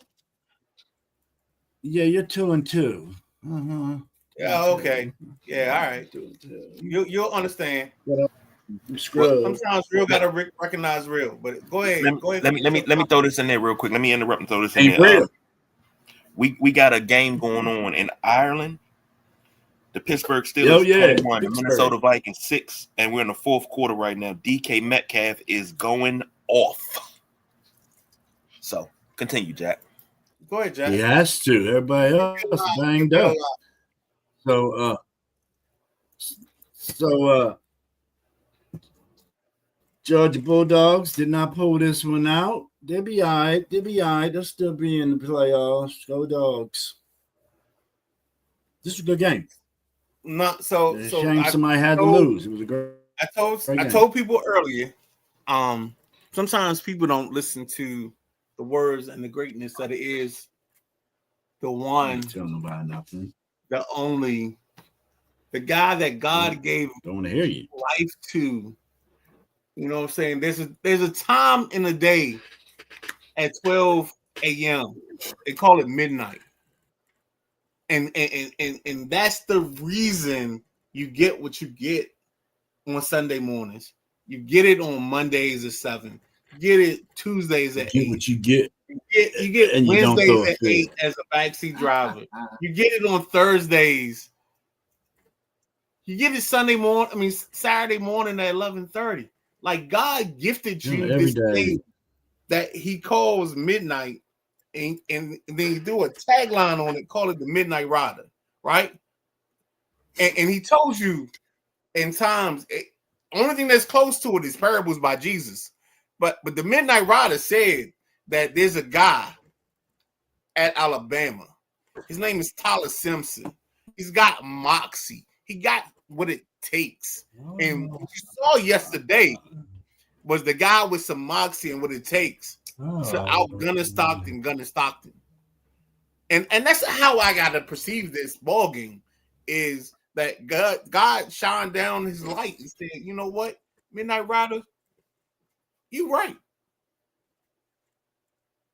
Yeah, you're 2-2. Uh-huh. Yeah, okay. Yeah, all right. 2-2. You'll understand. Sometimes real gotta recognize real. But go ahead. Let me throw this in there real quick. Let me interrupt and throw this in there. We got a game going on in Ireland. The Pittsburgh Steelers 21, the Minnesota Vikings 6, and we're in the 4th quarter right now. DK Metcalf is going off. So continue, Jack. Go ahead, Jack. He has to. Everybody else banged up. So Georgia Bulldogs did not pull this one out. They'll be all right. They'll still be in the playoffs. Go Dogs. This is a good game. Shame somebody had to lose. It was a great I told people earlier, sometimes people don't listen to the words and the greatness that it is the one, tell nobody nothing. the only, the guy that God gave don't want to hear you life to. You know what I'm saying? There's a time in the day at 12 a.m. They call it midnight. And that's the reason you get what you get on Sunday mornings. You get it on Mondays at 7. get it Tuesdays at 8. What you get. You get And you don't Wednesdays throw a at fit. 8 as a backseat driver. You get it on Thursdays. You get it Saturday morning at 11:30. Like God gifted you every this day thing that He calls midnight, and then you do a tagline on it, call it the Midnight Rider, right? And He told you in times. Only thing that's close to it is parables by Jesus, but the Midnight Rider said that there's a guy at Alabama. His name is Tyler Simpson. He's got moxie. He got what it takes. And what you saw yesterday was the guy with some moxie and what it takes to out Gunner Stockton. And that's how I got to perceive this ball game is that God shined down His light and said, you know what, Midnight Rider, you right.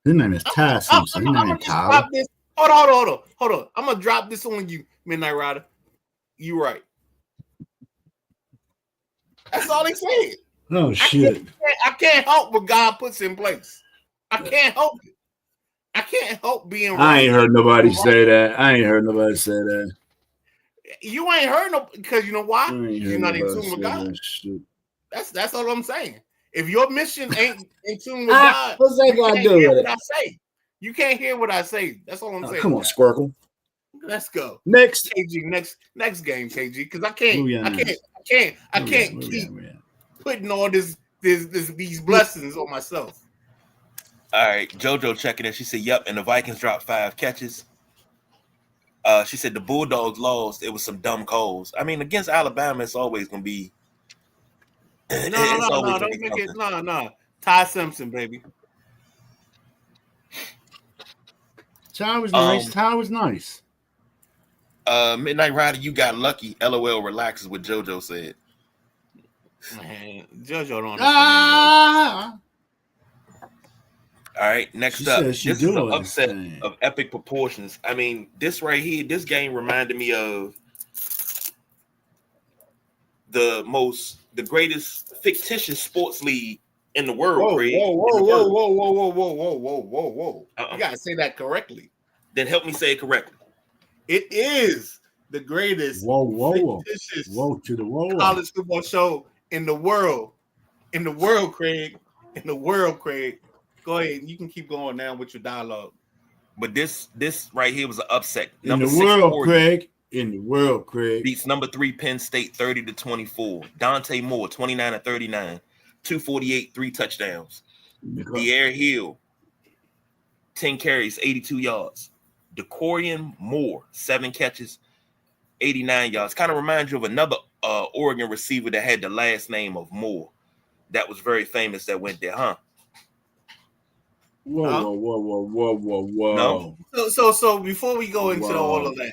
His name is Ty Simpson. His name is Tyler. Hold on. I'm gonna drop this on you, Midnight Rider. You right. That's all he said. Oh shit! I can't help what God puts in place. I can't help it. I can't help being right. I ain't heard nobody say that. You ain't heard no because you know why? You're not in tune with God. That's all I'm saying. If your mission ain't in tune with God, what's that got to do with it? I say. You can't hear what I say. That's all I'm saying. Come on, Squirkle. Let's go. Next, KG. Next game, KG. Because I can't keep putting all these blessings on myself. All right, JoJo checking in. She said, "Yep," and the Vikings dropped 5 catches. She said the Bulldogs lost. It was some dumb calls. I mean, against Alabama, it's always gonna be. No. Don't make it. No. Ty Simpson, baby. Ty was nice. Midnight Rider, you got lucky. LOL, relaxes what JoJo said. Man, JoJo don't understand. All right, next up. This is an upset of epic proportions. I mean, this right here, this game reminded me of the greatest fictitious sports league in the world. Whoa. You gotta say that correctly. Then help me say it correctly. It is the greatest fictitious college football show in the world. In the world, Craig. Go ahead. You can keep going now with your dialogue. But this right here was an upset. In the world, Craig. Beats number 3 Penn State 30-24. Dante Moore 29-39. 248, 3 touchdowns. De'Aaron Hill 10 carries, 82 yards. DeCorian Moore 7 catches, 89 yards. Kind of reminds you of another Oregon receiver that had the last name of Moore. That was very famous that went there, huh? Whoa. No? So before we go into all of that,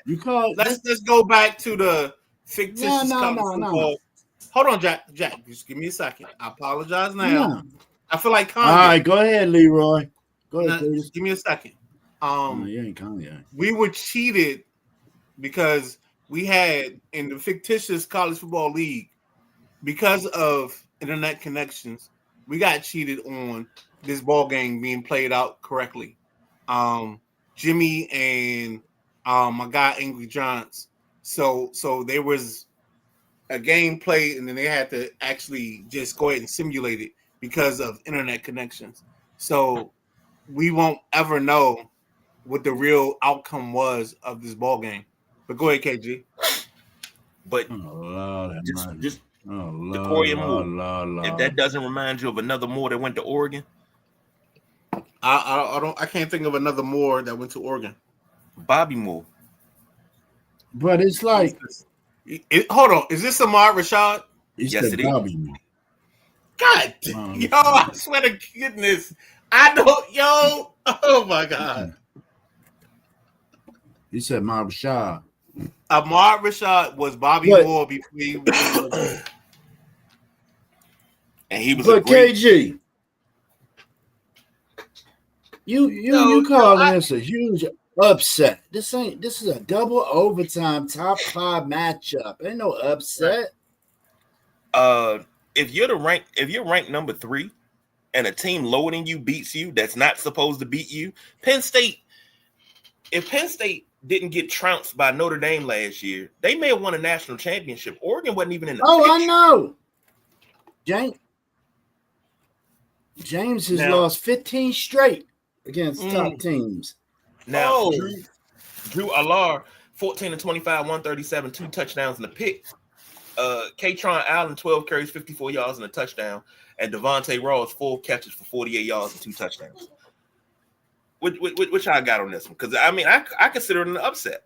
let's go back to the fictitious college football. Hold on, Jack. Just give me a second. I apologize now. Yeah. I feel like Kanye. All right, go ahead, Leroy. Go ahead, please. Just give me a second. You ain't Kanye. We were cheated because we had in the fictitious college football league because of internet connections. We got cheated on this ball game being played out correctly. Jimmy and my guy Angry Johns. So there was a game played, and then they had to actually just go ahead and simulate it because of internet connections. So we won't ever know what the real outcome was of this ball game. But go ahead, KG. But just DeCorian Moore. If that doesn't remind you of another Moore that went to Oregon, I can't think of another Moore that went to Oregon. Bobby Moore. But it's like, hold on, is this Ahmad Rashad? Yes, it Bobby. God, yo, I swear to goodness, I don't, yo, oh my God. He said Ahmad Rashad. Ahmad Rashad was Bobby Moore before he was. And he was KG. You calling this a huge upset? This is a double overtime top 5 matchup. Ain't no upset. If you're ranked number 3 and a team lower than you beats you that's not supposed to beat you. If Penn State didn't get trounced by Notre Dame last year, they may have won a national championship. Oregon wasn't even in the picture. I know. James has lost 15 straight against top teams. Now, Drew Allar, 14 and 25, 137, 2 touchdowns and a pick. Katron Allen, 12 carries, 54 yards and a touchdown. And Devontae Rawls, 4 catches for 48 yards and 2 touchdowns. Which I got on this one? Because, I mean, I consider it an upset.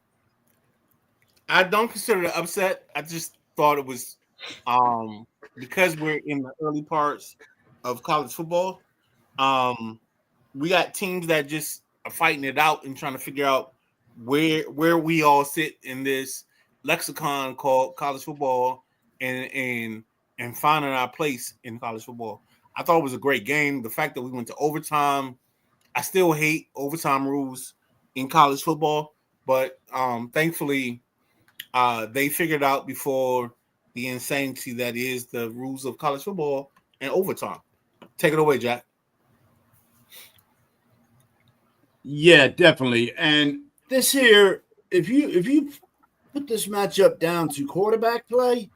I don't consider it an upset. I just thought it was because we're in the early parts of college football. We got teams that just are fighting it out and trying to figure out where we all sit in this lexicon called college football and finding our place in college football. I thought it was a great game. The fact that we went to overtime, I still hate overtime rules in college football, but thankfully they figured out before the insanity that is the rules of college football and overtime. Take it away, Jack. Yeah, definitely. And this here, if you put this matchup down to quarterback play,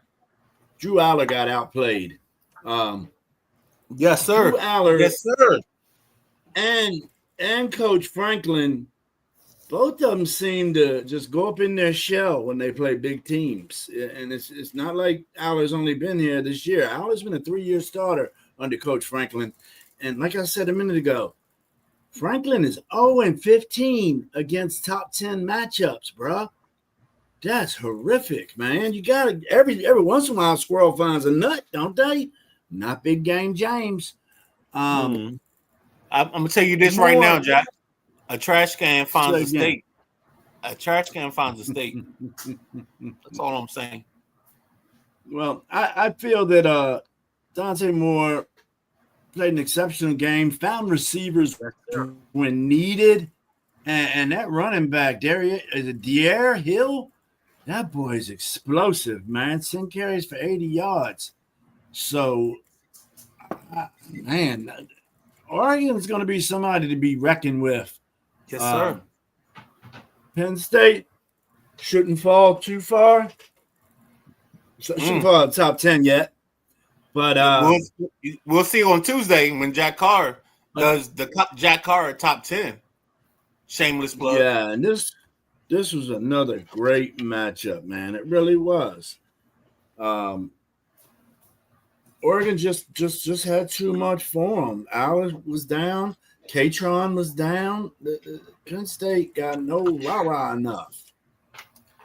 Drew Aller got outplayed. Yes, sir. Drew Aller, yes, sir. And Coach Franklin, both of them seem to just go up in their shell when they play big teams. And it's not like Aller's only been here this year. Aller's been a 3-year starter under Coach Franklin. And like I said a minute ago, Franklin is 0-15 against top 10 matchups, bro. That's horrific, man. You got to every once in a while, squirrel finds a nut, don't they? Not big game, James. I'm gonna tell you this right now, Jack. A trash can finds a state. A trash can finds a state. That's all I'm saying. Well, I feel that Dante Moore played an exceptional game, found receivers when needed, and that running back, Dare Hill, that boy is explosive, man. 10 carries for 80 yards. So, man, Oregon's going to be somebody to be reckoned with. Yes, sir. Penn State shouldn't fall too far. Shouldn't fall out top 10 yet. But we'll see on Tuesday when Jack Carr does the Jack Carr top 10. Shameless plug. Yeah, and this was another great matchup, man. It really was. Oregon just had too much for them. Aller was down. Katron was down. Penn State got no rah-rah enough.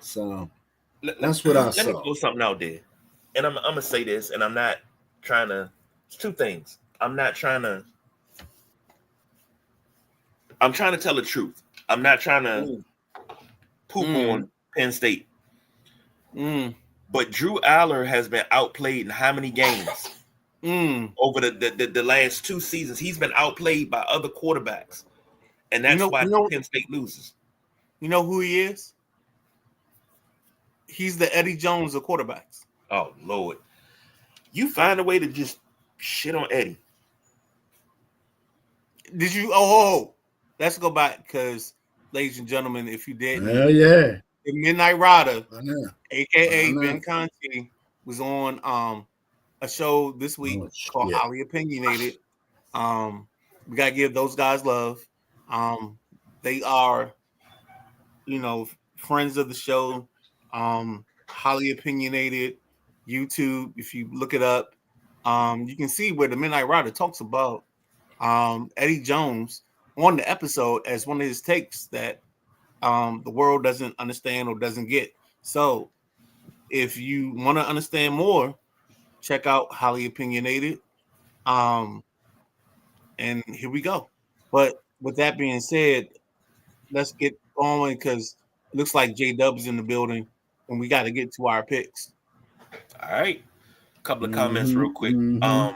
So that's what I saw. Let me throw something out there. And I'm going to say this, and I'm not trying to – it's two things. I'm trying to tell the truth. I'm not trying to poop on Penn State. But Drew Aller has been outplayed in how many games? Over the last 2 seasons. He's been outplayed by other quarterbacks. And that's why Penn State loses. You know who he is? He's the Eddie Jones of quarterbacks. Oh, Lord. You find a way to just shit on Eddie. Did you? Oh, let's go back because, ladies and gentlemen, if you didn't. Hell yeah. The Midnight Rider, a.k.a. Ben Conti, was on a show this week called Highly Opinionated. We got to give those guys love. They are, friends of the show. Highly Opinionated YouTube. If you look it up, you can see where the Midnight Rider talks about Eddie Jones on the episode as one of his takes that the world doesn't understand or doesn't get. So if you want to understand more, check out Highly Opinionated. And here we go. But with that being said, let's get going because it looks like J-Dub's in the building and we got to get to our picks. All right. A couple of comments real quick. Because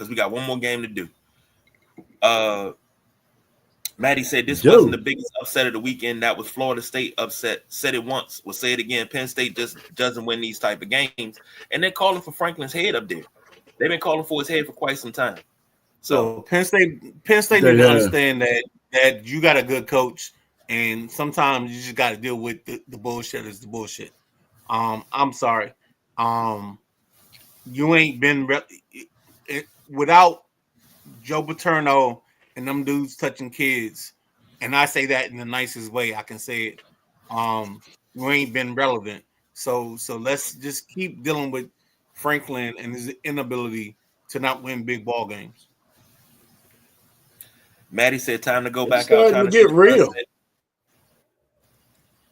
we got one more game to do. Maddie said this wasn't the biggest upset of the weekend. That was Florida State upset. Said it once. We'll say it again. Penn State just doesn't win these type of games. And they're calling for Franklin's head up there. They've been calling for his head for quite some time. So Penn State need to understand that you got a good coach, and sometimes you just got to deal with the bullshit is the bullshit. I'm sorry. You ain't been without Joe Paterno and them dudes touching kids, and I say that in the nicest way I can say it. You ain't been relevant. So let's just keep dealing with Franklin and his inability to not win big ball games. Maddie said, "Time to go It's back out trying to get see real." sunset.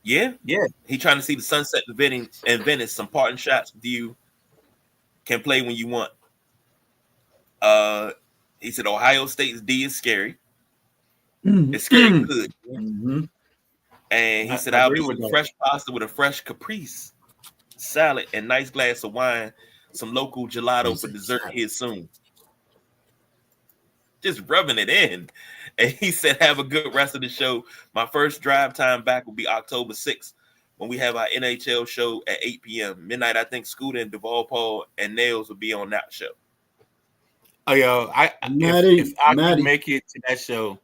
Yeah. He trying to see the sunset in Venice. Some parting shots with you. Can play when you want. He said Ohio State's D is scary. It's scary good. Mm-hmm. And he said, I'll be eating fresh pasta with a fresh caprese salad and nice glass of wine, some local gelato for dessert here soon. Just rubbing it in. And he said, have a good rest of the show. My first drive time back will be October 6th when we have our NHL show at 8 p.m. Midnight, I think Scooter and Duval Paul and Nails will be on that show. Oh, yo, if I can make it to that show,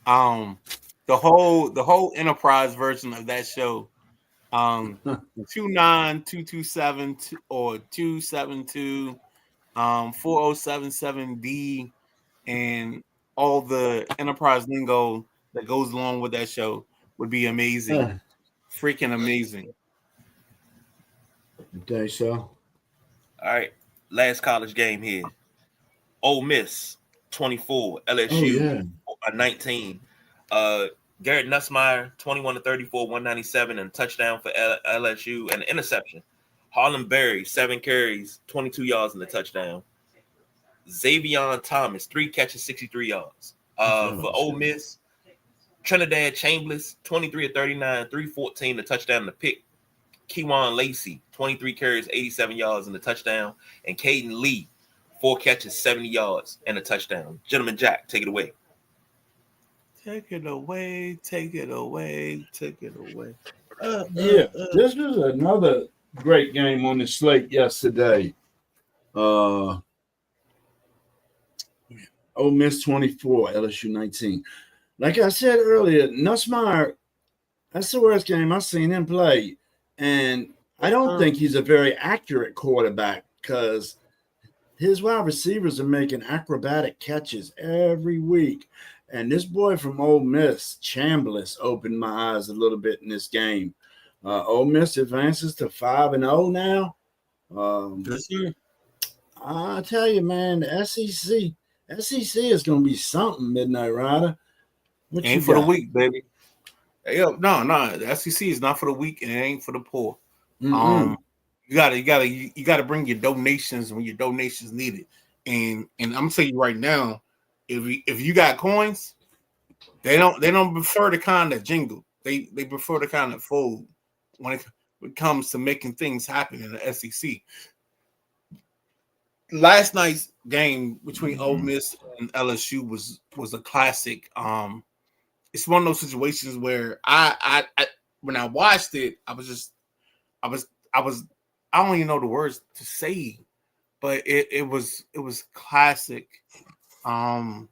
the whole enterprise version of that show, 29227 or 272 4077D and all the enterprise lingo that goes along with that show would be amazing. Freaking amazing. You think so? All right. Last college game here. Ole Miss 24, LSU 19. Garrett Nussmeier 21-34, 197 and touchdown for LSU and an interception. Harlan Berry 7 carries, 22 yards and a touchdown. Xavion Thomas 3 catches, 63 yards. For Ole Miss, Trinidad Chambliss 23-39, 314 the touchdown and the pick. Kewan Lacey 23 carries, 87 yards and a touchdown, and Caden Lee 4 catches, 70 yards and a touchdown. Gentleman Jack, take it away. Take it away. Take it away. Take it away. This was another great game on the slate yesterday. Ole Miss 24, LSU 19. Like I said earlier, Nussmeier, that's the worst game I've seen him play. And I don't think he's a very accurate quarterback because his wide receivers are making acrobatic catches every week. And this boy from Ole Miss, Chambliss, opened my eyes a little bit in this game. Ole Miss advances to 5-0 now. I tell you, man, the SEC is going to be something, Midnight Rider. Ain't for the weak, baby. No, the SEC is not for the weak, and it ain't for the poor. Mm-hmm. You gotta bring your donations when your donations needed. And I'm gonna tell you right now, if you got coins, they don't prefer the kind that jingle. They prefer the kind that fold when it comes to making things happen in the SEC. Last night's game between Ole Miss and LSU was a classic. It's one of those situations where I when I watched it, I don't even know the words to say, but it was classic. The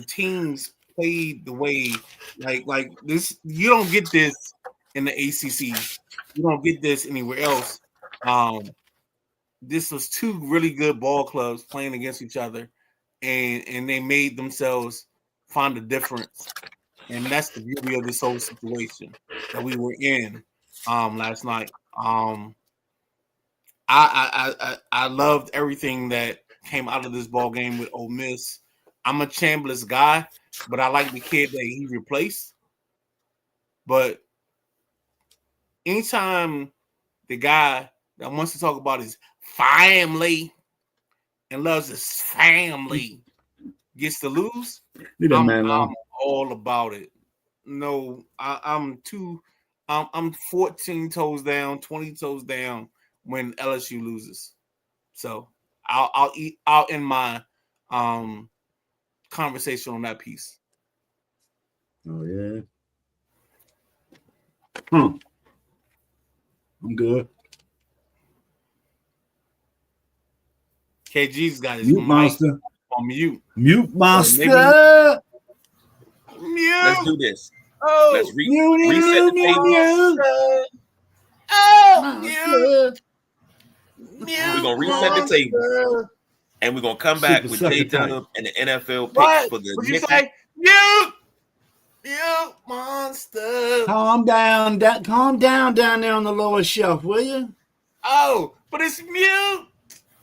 teams played the way like this. You don't get this in the ACC. You don't get this anywhere else. This was 2 really good ball clubs playing against each other, and they made themselves find a difference. And that's the beauty of this whole situation that we were in last night. I loved everything that came out of this ball game with Ole Miss. I'm a Chambliss guy, but I like the kid that he replaced. But anytime the guy that wants to talk about his family and loves his family gets to lose, I'm all about it. No, I'm 14 toes down, 20 toes down when LSU loses. So I'll end my conversation on that piece. Oh yeah. I'm good. KG's got his mic on mute. Mute monster. Mute. Let's do this. Oh, Let's reset the table. Oh, mute. We're gonna reset the table, and we're gonna come back with J-Dub and the NFL picks for the. What'd you say? Mute. Mute monster. Calm down down there on the lower shelf, will you? Oh, but it's mute.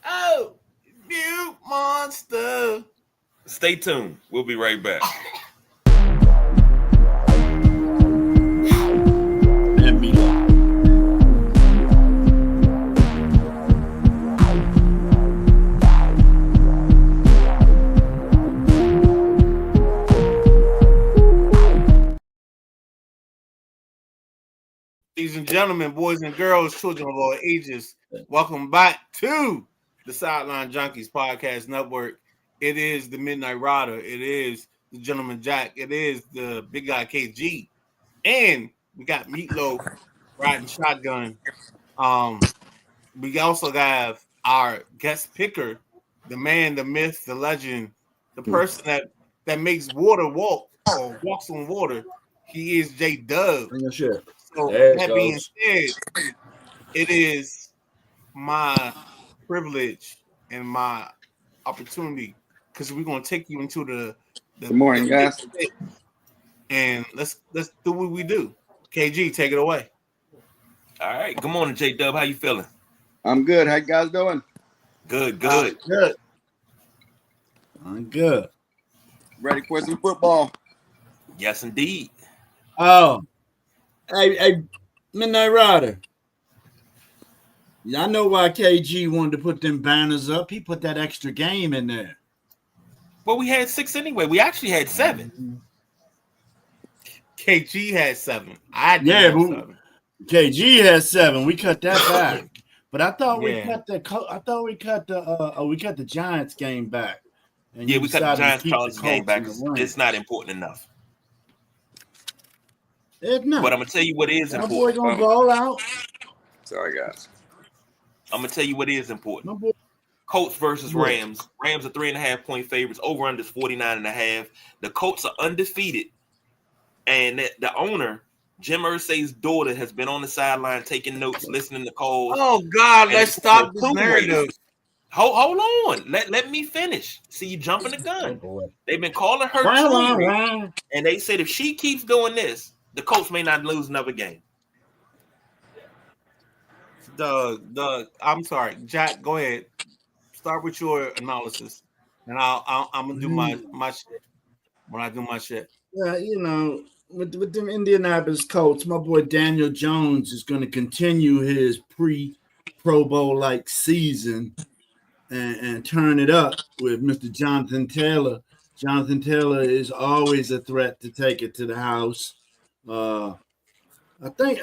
Oh, mute monster. Stay tuned. We'll be right back. Ladies and gentlemen, boys and girls, children of all ages, welcome back to the Sideline Junkies Podcast Network. It is the Midnight Rider. It is the Gentleman Jack. It is the big guy KG. And we got Meatloaf riding shotgun. We also have our guest picker, the man, the myth, the legend, the person that makes water walk or walks on water. He is J-Dub. So that being said, it is my privilege and my opportunity because we're gonna take you into the good morning, guys. And let's do what we do. KG, take it away. All right. Good morning, J-Dub. How you feeling? I'm good. How you guys doing? Good. Good. I'm good. Ready for some football? Yes, indeed. Oh, hey, Midnight Rider. I know why KG wanted to put them banners up. He put that extra game in there. Well, we had 6 anyway. We actually had 7. KG had 7. I did have 7. KG has 7. We cut that back. But I thought we Yeah. we cut the Giants game back. And Yeah, you we cut the decided to Giants keep Chargers the game Colts back. in the run. It's not important enough. It's not. But I'm gonna tell you what is My important. boy gonna ball out. Sorry, guys. I'm gonna tell you what is important. My boy. Colts versus What? Rams. Rams are 3.5 point favorites. Over under is 49.5. The Colts are undefeated, and the owner, Jim Irsay's daughter, has been on the sideline taking notes, listening to calls. Oh God, And let's stop this narrative. Hold on. Let me finish. See, you jumping the gun. They've been calling her true, and they said if she keeps doing this, the Colts may not lose another game. Doug, I'm sorry, Jack. Go ahead. Start with your analysis, and I'm gonna do my shit when I do my shit. Yeah, you know, with them Indianapolis Colts, my boy Daniel Jones is going to continue his Pro Bowl like season and turn it up with Mr. Jonathan Taylor. Jonathan Taylor is always a threat to take it to the house. I think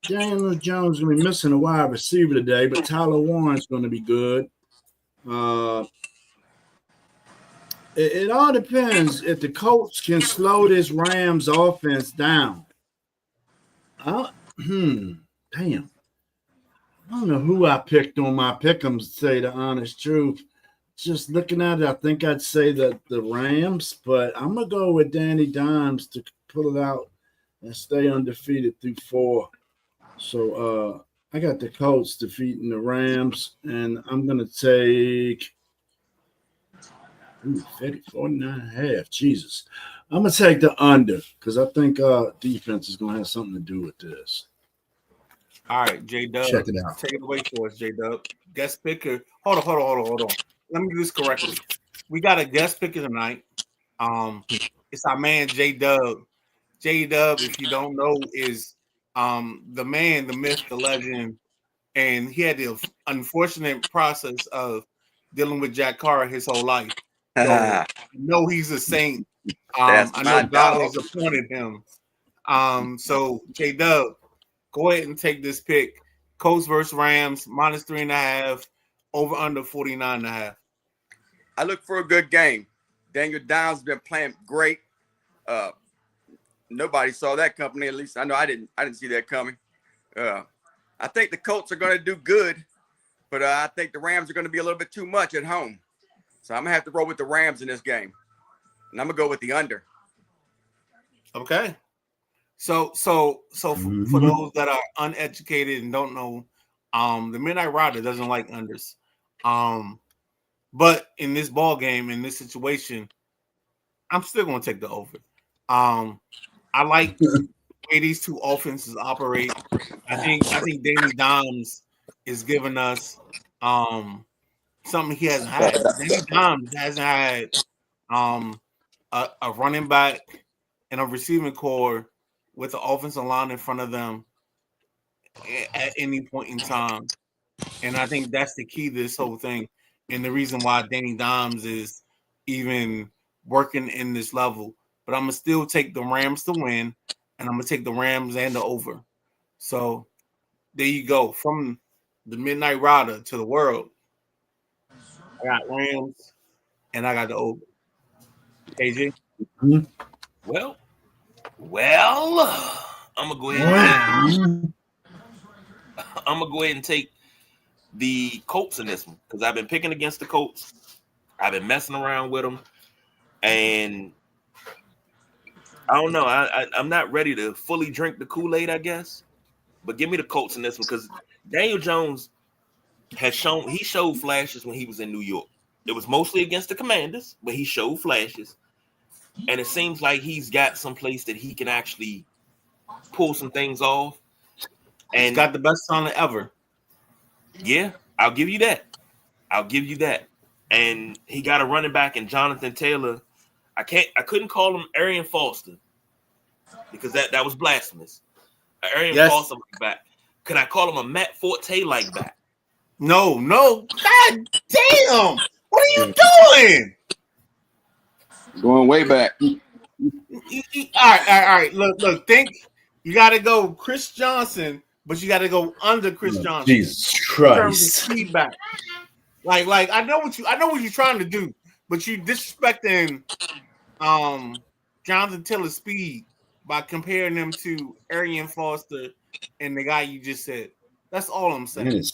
Daniel Jones is going to be missing a wide receiver today, but Tyler Warren's going to be good. It all depends if the Colts can slow this Rams offense down. Damn. I don't know who I picked on my pick'ems, to say the honest truth. Just looking at it, I think I'd say the Rams, but I'm going to go with Danny Dimes to pull it out and stay undefeated through 4. So I got the Colts defeating the Rams, and I'm going to take 49.5. Jesus. I'm going to take the under because I think defense is going to have something to do with this. All right, J-Dub. Check it out. Take it away for us, J-Dub. Guest picker. Hold on. Let me do this correctly. We got a guest picker tonight. It's our man J-Dub. J-Dub, if you don't know, is the man, the myth, the legend, and he had the unfortunate process of dealing with Jack Carr his whole life. So, I know he's a saint. I know God has appointed him. So J-Dub, go ahead and take this pick. Colts versus Rams, minus 3.5, over under 49.5. I look for a good game. Daniel Dimes has been playing great. Nobody saw that coming. At least I know I didn't see that coming. I think the Colts are going to do good, but I think the Rams are going to be a little bit too much at home. So I'm gonna have to roll with the Rams in this game, and I'm gonna go with the under. Okay. So for those that are uneducated and don't know, the Midnight Rider doesn't like unders. But in this ball game, in this situation, I'm still going to take the over. I like the way these two offenses operate. I think Danny Dimes is giving us something he hasn't had. Danny Dimes hasn't had a running back and a receiving core with the offensive line in front of them at any point in time. And I think that's the key to this whole thing. And the reason why Danny Dimes is even working in this level. But I'm going to still take the Rams to win, and I'm going to take the Rams and the over. So there you go. From the Midnight Rider to the world, I got Rams, and I got the over. KG? Well, I'm gonna go ahead. I'm gonna go ahead and take the Colts in this one because I've been picking against the Colts. I've been messing around with them, and I don't know. I'm not ready to fully drink the Kool-Aid, I guess. But give me the Colts in this one because Daniel Jones showed flashes when he was in New York. It was mostly against the Commanders, but he showed flashes. And it seems like he's got some place that he can actually pull some things off. And he's got the best talent ever. Yeah, I'll give you that. And he got a running back in Jonathan Taylor. I couldn't call him Arian Foster because that was blasphemous. Arian Foster like back. Could I call him a Matt Forte like back? No. God damn. What are you doing? Going way back. All right. Look. Think you got to go Chris Johnson, but you got to go under Chris Johnson. Jesus Christ! Feedback. Like I know what you're trying to do, but you disrespecting Jonathan Taylor's speed by comparing them to Arian Foster and the guy you just said. That's all I'm saying. And his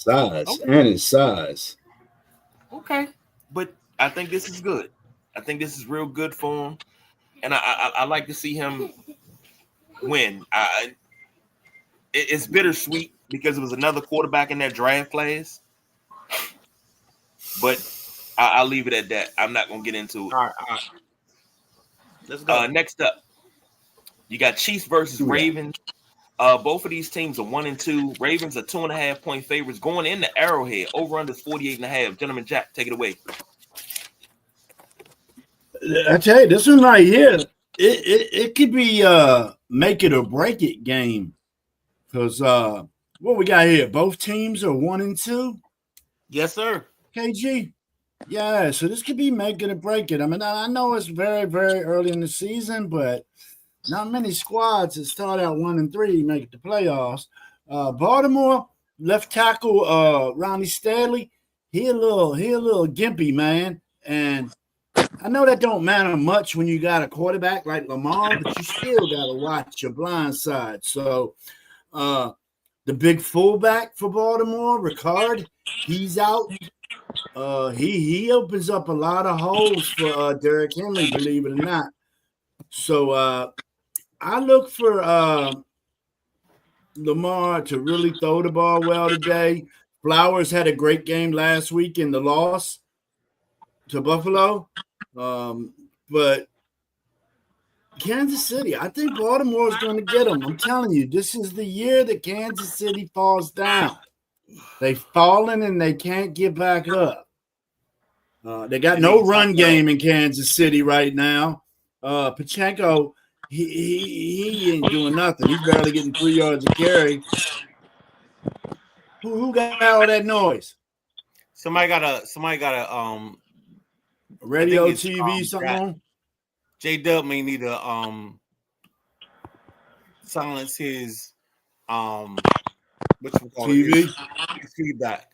size. Okay, but I think this is good. I think this is real good for him, and I like to see him win. It's bittersweet because it was another quarterback in that draft class, but I'll leave it at that. I'm not gonna get into it. All right. Let's go. Next up, you got Chiefs versus Ravens. Both of these teams are 1-2. Ravens are 2.5-point favorites going into Arrowhead. Over under 48.5. Gentleman Jack, take it away. I tell you, this one right here, it could be make it or break it game. Because what we got here, both teams are 1-2. Yes, sir. KG. Yeah, so this could be make it or break it. I mean, I know it's very, very early in the season, but not many squads that start out 1-3 make it to playoffs. Baltimore left tackle Ronnie Stanley. He a little gimpy, man. And I know that don't matter much when you got a quarterback like Lamar, but you still got to watch your blind side. So the big fullback for Baltimore, Ricard, he's out. He opens up a lot of holes for Derrick Henry, believe it or not. So I look for Lamar to really throw the ball well today. Flowers had a great game last week in the loss to Buffalo. But Kansas City, I think Baltimore is going to get them. I'm telling you, this is the year that Kansas City falls down. They've fallen and they can't get back up. They got no run game in Kansas City right now. Pacheco, he ain't doing nothing. He's barely getting 3 yards a carry. Who got all that noise? Somebody got a radio, TV, something on? J-Dub may need to silence his TV his feedback.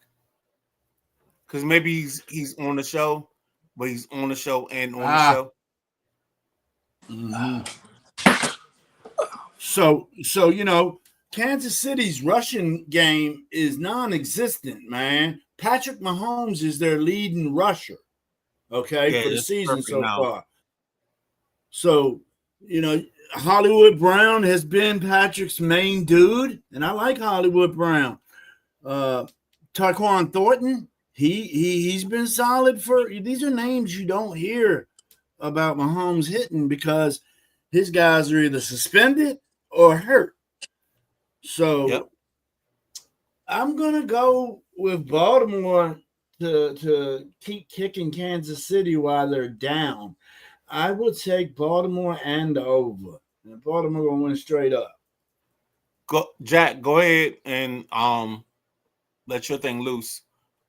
Because maybe he's on the show, but he's on the show and on the show. Mm-hmm. So you know, Kansas City's rushing game is non-existent, man. Patrick Mahomes is their leading rusher. okay, for the it's season perfect so now. far. So, Hollywood Brown has been Patrick's main dude, and I like Hollywood Brown. Tyquan Thornton, he's been solid for. These are names you don't hear about Mahomes hitting because his guys are either suspended or hurt. So Yep. I'm gonna go with Baltimore to keep kicking Kansas City while they're down. I would take Baltimore and the over. And Baltimore gonna win straight up. Go, Jack. Go ahead and let your thing loose.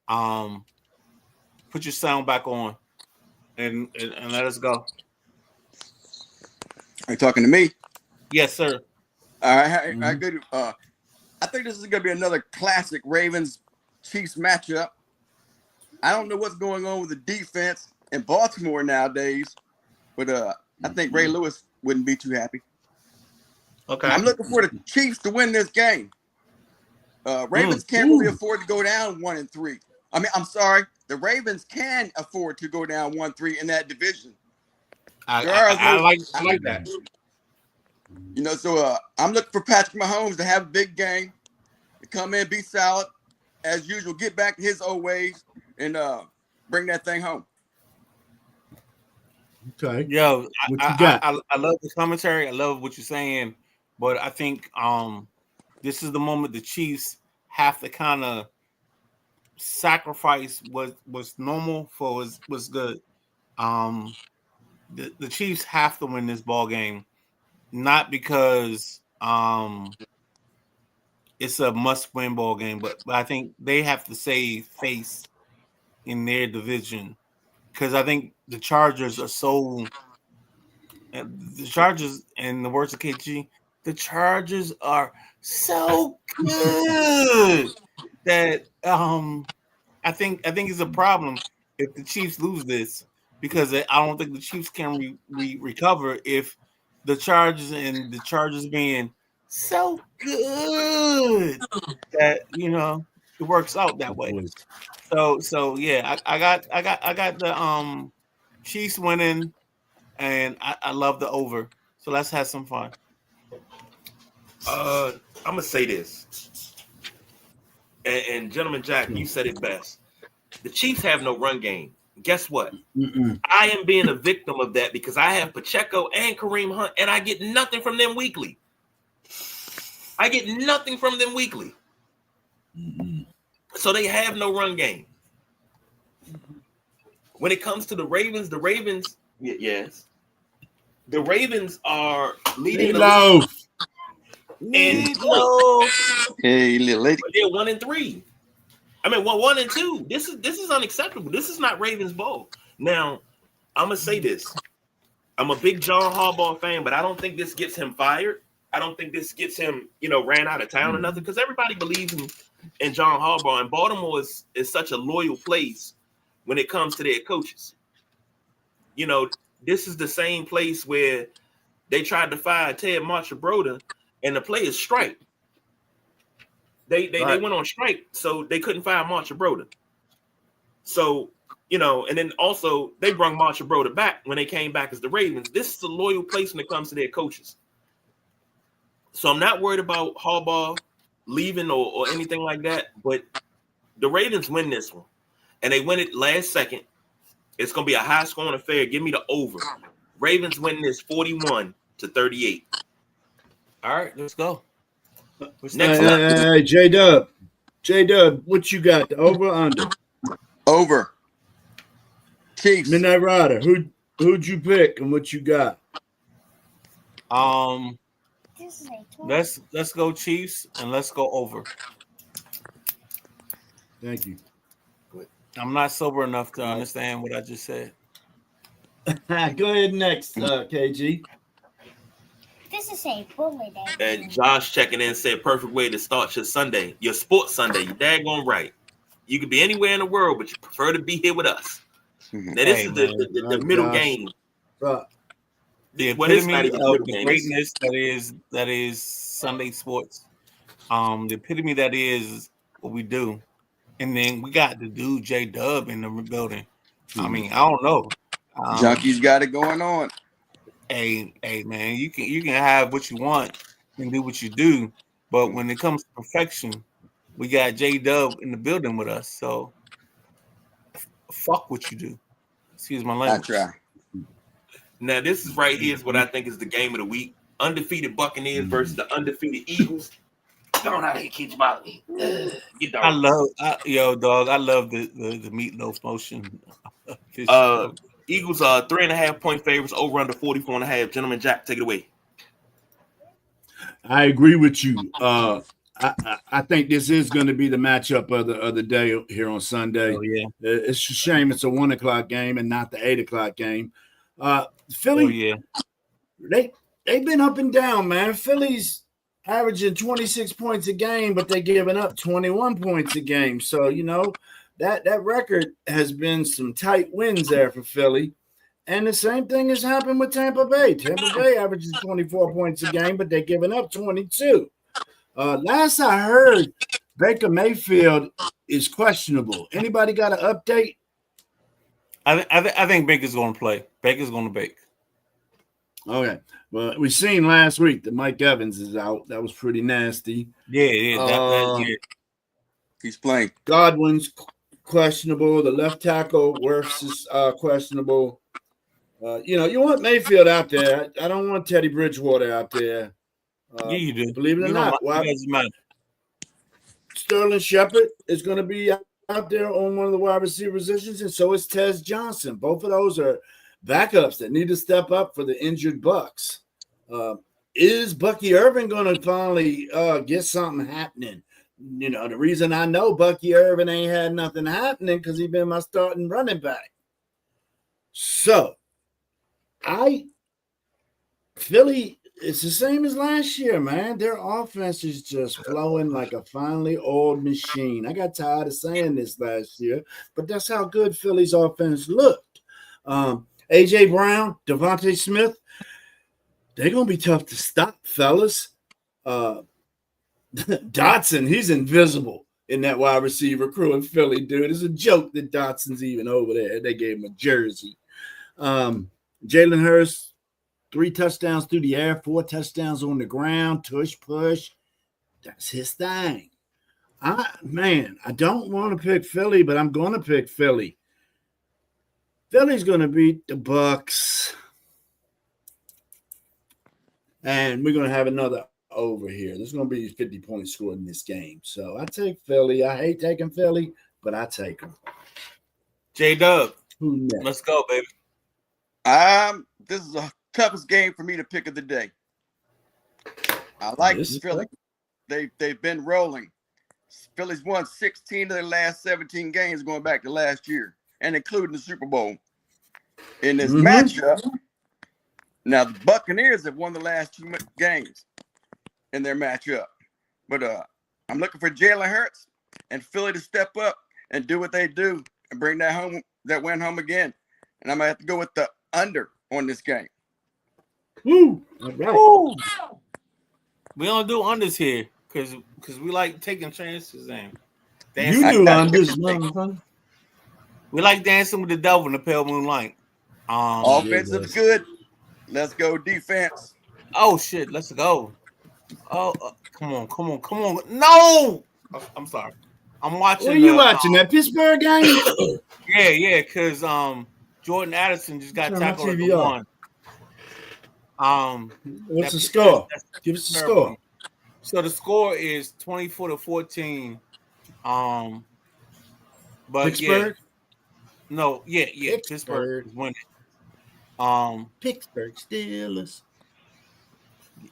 Put your sound back on, and let us go. Are you talking to me? Yes, sir. All right, good. I think this is going to be another classic Ravens Chiefs matchup. I don't know what's going on with the defense in Baltimore nowadays, but I think Ray Lewis wouldn't be too happy. Okay. I'm looking for the Chiefs to win this game. Ravens can't really afford to go down 1-3. I'm sorry. The Ravens can afford to go down 1-3 in that division. I like that. So I'm looking for Patrick Mahomes to have a big game, to come in, be solid as usual, get back to his old ways, and bring that thing home. Okay. Yo, what you got? I love the commentary. I love what you're saying, but I think this is the moment the Chiefs have to kind of sacrifice what was normal for was good. The Chiefs have to win this ball game, not because it's a must-win ball game, but I think they have to save face in their division because I think the Chargers are so. The Chargers, in the words of KG, the Chargers are so good that I think it's a problem if the Chiefs lose this because I don't think the Chiefs can recover if the Chargers being so good that it works out that way. So yeah, I got the Chiefs winning, and I love the over. So let's have some fun. I'm gonna say this, and gentleman Jack, you said it best. The Chiefs have no run game. Guess what? I am being a victim of that because I have Pacheco and Kareem Hunt, and I get nothing from them weekly. So they have no run game. When it comes to the Ravens, yes. The Ravens are leading the league. And hey, little lady. They're 1-3. I mean, 1-2. This is unacceptable. This is not Ravens ball. Now, I'm gonna say this. I'm a big John Harbaugh fan, but I don't think this gets him fired. I don't think this gets him, ran out of town or nothing, because everybody believes in John Harbaugh, and Baltimore is such a loyal place when it comes to their coaches. This is the same place where they tried to fire Ted Marchibroda, and the players strike. They went on strike, so they couldn't fire Marchibroda. So, and then also they brought Marchibroda back when they came back as the Ravens. This is a loyal place when it comes to their coaches. So I'm not worried about Harbaugh leaving or anything like that, but the Ravens win this one, and they win it last second. It's going to be a high-scoring affair. Give me the over. Ravens win this 41-38. All right, let's go. Next up, hey, J-Dub, what you got? The over or under? Over. Chiefs. Midnight Rider. Who'd you pick and what you got? Let's go Chiefs and let's go over. Thank you. I'm not sober enough to understand what I just said. Go ahead next, KG. This is a bully day. And Josh checking in said, perfect way to start your Sunday, your sports Sunday. You're daggone right. You could be anywhere in the world, but you prefer to be here with us. Now, this is the middle game. The epitome of the greatness that is Sunday sports. The epitome that is what we do. And then we got the dude J-Dub in the building. I mean, I don't know. Junkies got it going on. Hey, man, you can have what you want and do what you do, but when it comes to perfection, we got J-Dub in the building with us. So fuck what you do. Excuse my I language. try. Now, this is right here is what I think is the game of the week. Undefeated Buccaneers versus the undefeated Eagles. Don't have to keep about me. I love the meatloaf motion. Eagles are 3.5 point favorites over under 44.5. Gentleman Jack, take it away. I agree with you. I think this is going to be the matchup of the day here on Sunday. Oh, yeah. It's a shame it's a 1 o'clock game and not the 8 o'clock game. Philly, they've been up and down, man. Philly's averaging 26 points a game, but they're giving up 21 points a game. So, that record has been some tight wins there for Philly. And the same thing has happened with Tampa Bay. Tampa Bay averages 24 points a game, but they're giving up 22. Last I heard, Baker Mayfield is questionable. Anybody got an update? I think Baker's going to play. Baker's going to bake. Okay. Well, we seen last week that Mike Evans is out. That was pretty nasty. Yeah. He's playing. Godwin's questionable. The left tackle, Wirfs is questionable. You want Mayfield out there. I don't want Teddy Bridgewater out there. Yeah, you do. Believe it or not. Doesn't matter. Sterling Shepard is going to be out there on one of the wide receiver positions, and so is Tez Johnson. Both of those are backups that need to step up for the injured Bucks. Is Bucky Irvin going to finally get something happening? The reason I know Bucky Irvin ain't had nothing happening because he's been my starting running back. So, Philly, it's the same as last year, man. Their offense is just flowing like a finely oiled machine. I got tired of saying this last year, but that's how good Philly's offense looked. A.J. Brown, Devontae Smith, they're going to be tough to stop, fellas. Dotson, he's invisible in that wide receiver crew in Philly, dude. It's a joke that Dotson's even over there. They gave him a jersey. Jalen Hurts, 3 touchdowns through the air, 4 touchdowns on the ground, tush push. That's his thing. I don't want to pick Philly, but I'm going to pick Philly. Philly's going to beat the Bucks. And we're going to have another over here. There's going to be 50 points scored in this game. So I take Philly. I hate taking Philly, but I take them. J-Dub, let's go, baby. This is the toughest game for me to pick of the day. I like Philly. They've been rolling. Philly's won 16 of their last 17 games going back to last year, and including the Super Bowl. In this matchup, now the Buccaneers have won the last 2 games in their matchup. But I'm looking for Jalen Hurts and Philly to step up and do what they do and bring that win home again. And I'm going to have to go with the under on this game. Woo! All right. Woo. We don't do unders here because we like taking chances and dancing. You do unders. We like dancing with the devil in the pale moonlight. Offensive good. Let's go defense. Oh shit, let's go. Oh, come on. No! I'm sorry. I'm watching. What are you watching? That Pittsburgh game? Yeah, because Jordan Addison just got tackled at the 1. What's the score? Give us the score. So the score is 24-14. But Pittsburgh? Pittsburgh is winning. Pittsburgh Steelers.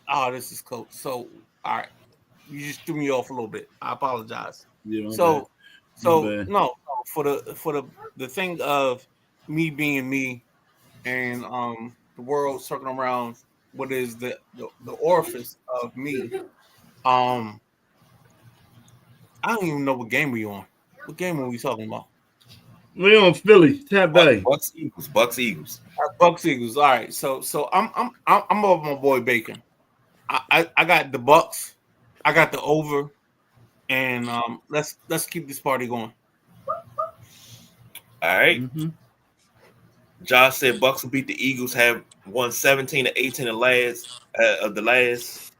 Oh, this is cool. So, all right, you just threw me off a little bit. I apologize. Yeah, no, for the thing of me being me, and the world circling around what is the orifice of me. I don't even know what game we on. What game are we talking about? We on Philly, Tampa Bay. Bucks Eagles. Bucks Eagles. All right. So I'm over my boy Bacon. I got the Bucks. I got the over, and let's keep this party going. All right. Josh said Bucks will beat the Eagles. Have won 17-18 of the last.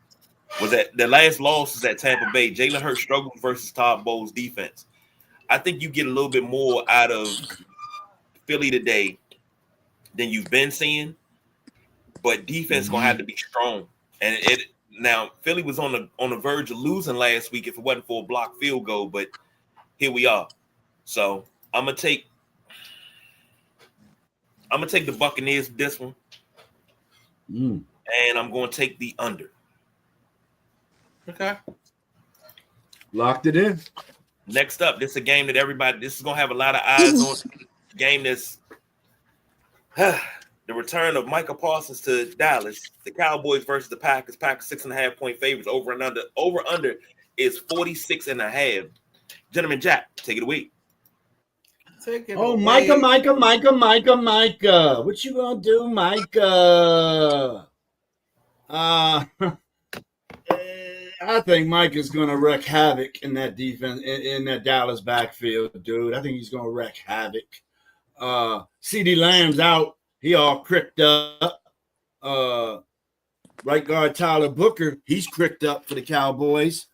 Was that the last loss is at Tampa Bay? Jalen Hurts struggled versus Todd Bowles' defense. I think you get a little bit more out of Philly today than you've been seeing, but defense gonna have to be strong. And now Philly was on the verge of losing last week if it wasn't for a blocked field goal, but here we are. So I'm gonna take the Buccaneers with this one, and I'm going to take the under. Okay. Locked it in. Next up, this is a game that this is going to have a lot of eyes on. Game that's the return of Micah Parsons to Dallas. The Cowboys versus the Packers. Packers 6.5-point favorites. Over and under. Over under is 46.5. Gentleman Jack, take it away. Micah. What you gonna do, Micah? I think Micah's gonna wreak havoc in that defense, in that Dallas backfield, dude. I think he's gonna wreak havoc. CeeDee Lamb's out. He all cricked up. Right guard Tyler Booker, he's cricked up for the Cowboys.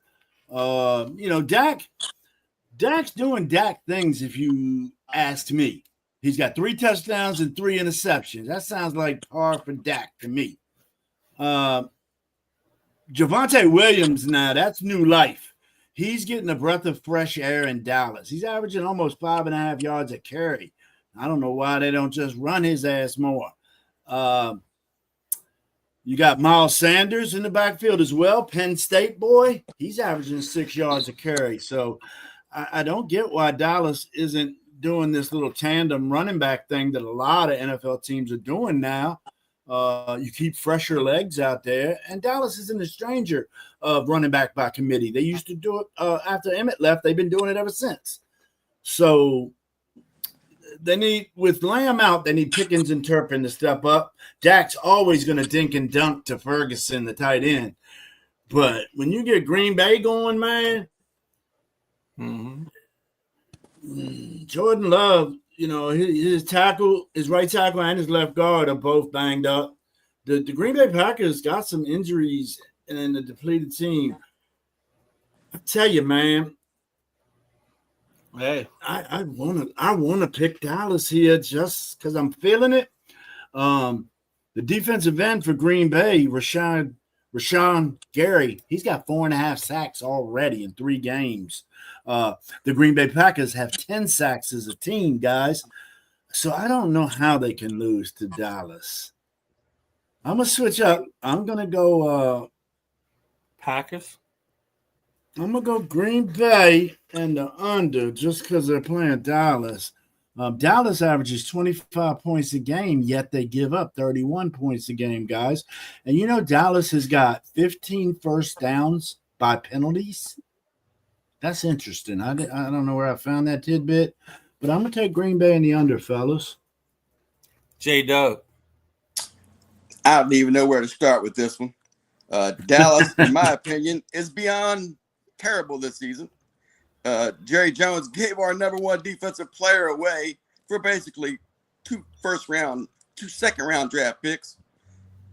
Dak's doing Dak things, if you asked me. He's got 3 touchdowns and 3 interceptions. That sounds like par for Dak to me. Javonte Williams, now that's new life. He's getting a breath of fresh air in Dallas. He's averaging almost 5.5 yards a carry. I don't know why they don't just run his ass more. You got Miles Sanders in the backfield as well. Penn State boy. He's averaging 6 yards a carry. So I don't get why Dallas isn't doing this little tandem running back thing that a lot of NFL teams are doing now. You keep fresher legs out there, and Dallas isn't a stranger of running back by committee. They used to do it after Emmett left. They've been doing it ever since. So they need, with Lamb out, they need Pickens and Turpin to step up. Dak's always going to dink and dunk to Ferguson, the tight end. But when you get Green Bay going, man, Jordan Love, his right tackle and his left guard are both banged up. The Green Bay Packers got some injuries in the depleted team. I tell you, man, hey, I wanna pick Dallas here just because I'm feeling it. The defensive end for Green Bay, Rashawn Gary, he's got 4.5 sacks already in 3 games. The Green Bay Packers have 10 sacks as a team, guys. So I don't know how they can lose to Dallas. I'm going to switch up. I'm going to go Packers. I'm going to go Green Bay and the under just because they're playing Dallas. Dallas averages 25 points a game, yet they give up 31 points a game, guys. And Dallas has got 15 first downs by penalties. That's interesting. I don't know where I found that tidbit, but I'm going to take Green Bay in the under, fellas. J-Dub. I don't even know where to start with this one. Dallas, in my opinion, is beyond terrible this season. Jerry Jones gave our number 1 defensive player away for basically 2 second-round draft picks.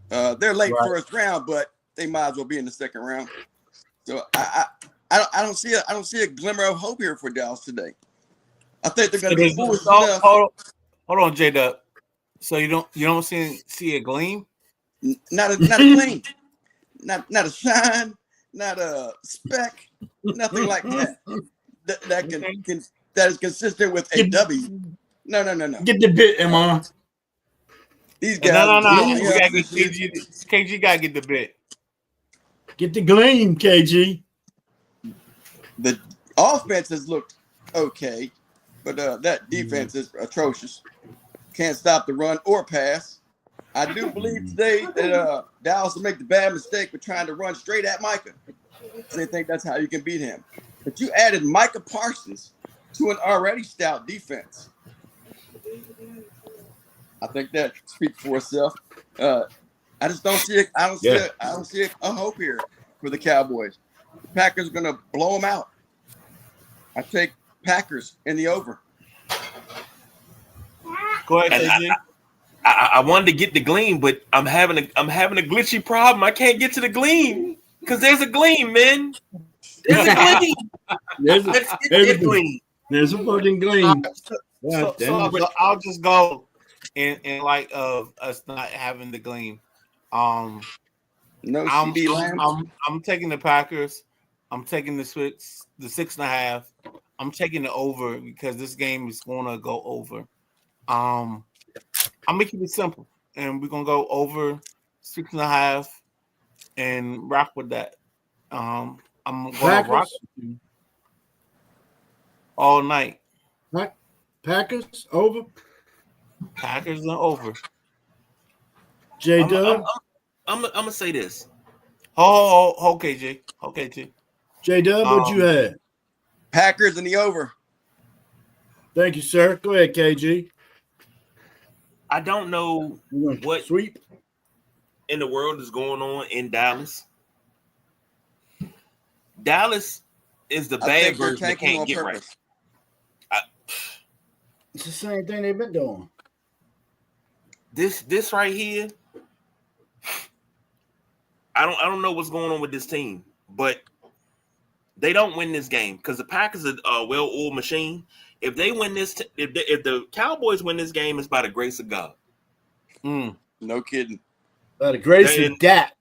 They're late first round, but they might as well be in the second round. So I don't see a glimmer of hope here for Dallas today. I think they're going to be foolish enough. Hold on, J-Dub. So you don't see a gleam? Not a gleam, not a shine, not a speck, nothing like that. That is consistent with a W. No. Get the bit, Emma. These guys. No. We gotta get KG gotta get the bit. Get the gleam, KG. The offense has looked okay, but that defense is atrocious. Can't stop the run or pass. I do believe today that Dallas will make the bad mistake of trying to run straight at Micah. They think that's how you can beat him. But you added Micah Parsons to an already stout defense. I think that speaks for itself. I just don't see it. I don't see a hope here for the Cowboys. The Packers are going to blow them out. I take Packers in the over. Go ahead, KG. I wanted to get the gleam, but I'm having a glitchy problem. I can't get to the gleam because there's a gleam, man. There's a gleam. Let's get that gleam. There's a fucking gleam. So I'll just go in light of us not having the gleam. No, I'm taking the Packers. I'm taking the 6.5. I'm taking the over because this game is going to go over. I'm making it simple, and we're gonna go over 6.5 and rock with that. I'm going to rock all night. Packers over. Packers are over. J-Dub. I'm gonna say this. Okay, G. Okay, G. J-Dub, what you had? Packers in the over. Thank you, sir. Go ahead, KG. I don't know what sweep in the world is going on in Dallas. Dallas is the bad version that can't get right. It's the same thing they've been doing. This right here, I don't know what's going on with this team, but they don't win this game because the Packers are a well-oiled machine. If they win this, if the Cowboys win this game, it's by the grace of God. No kidding. By the grace of Dak.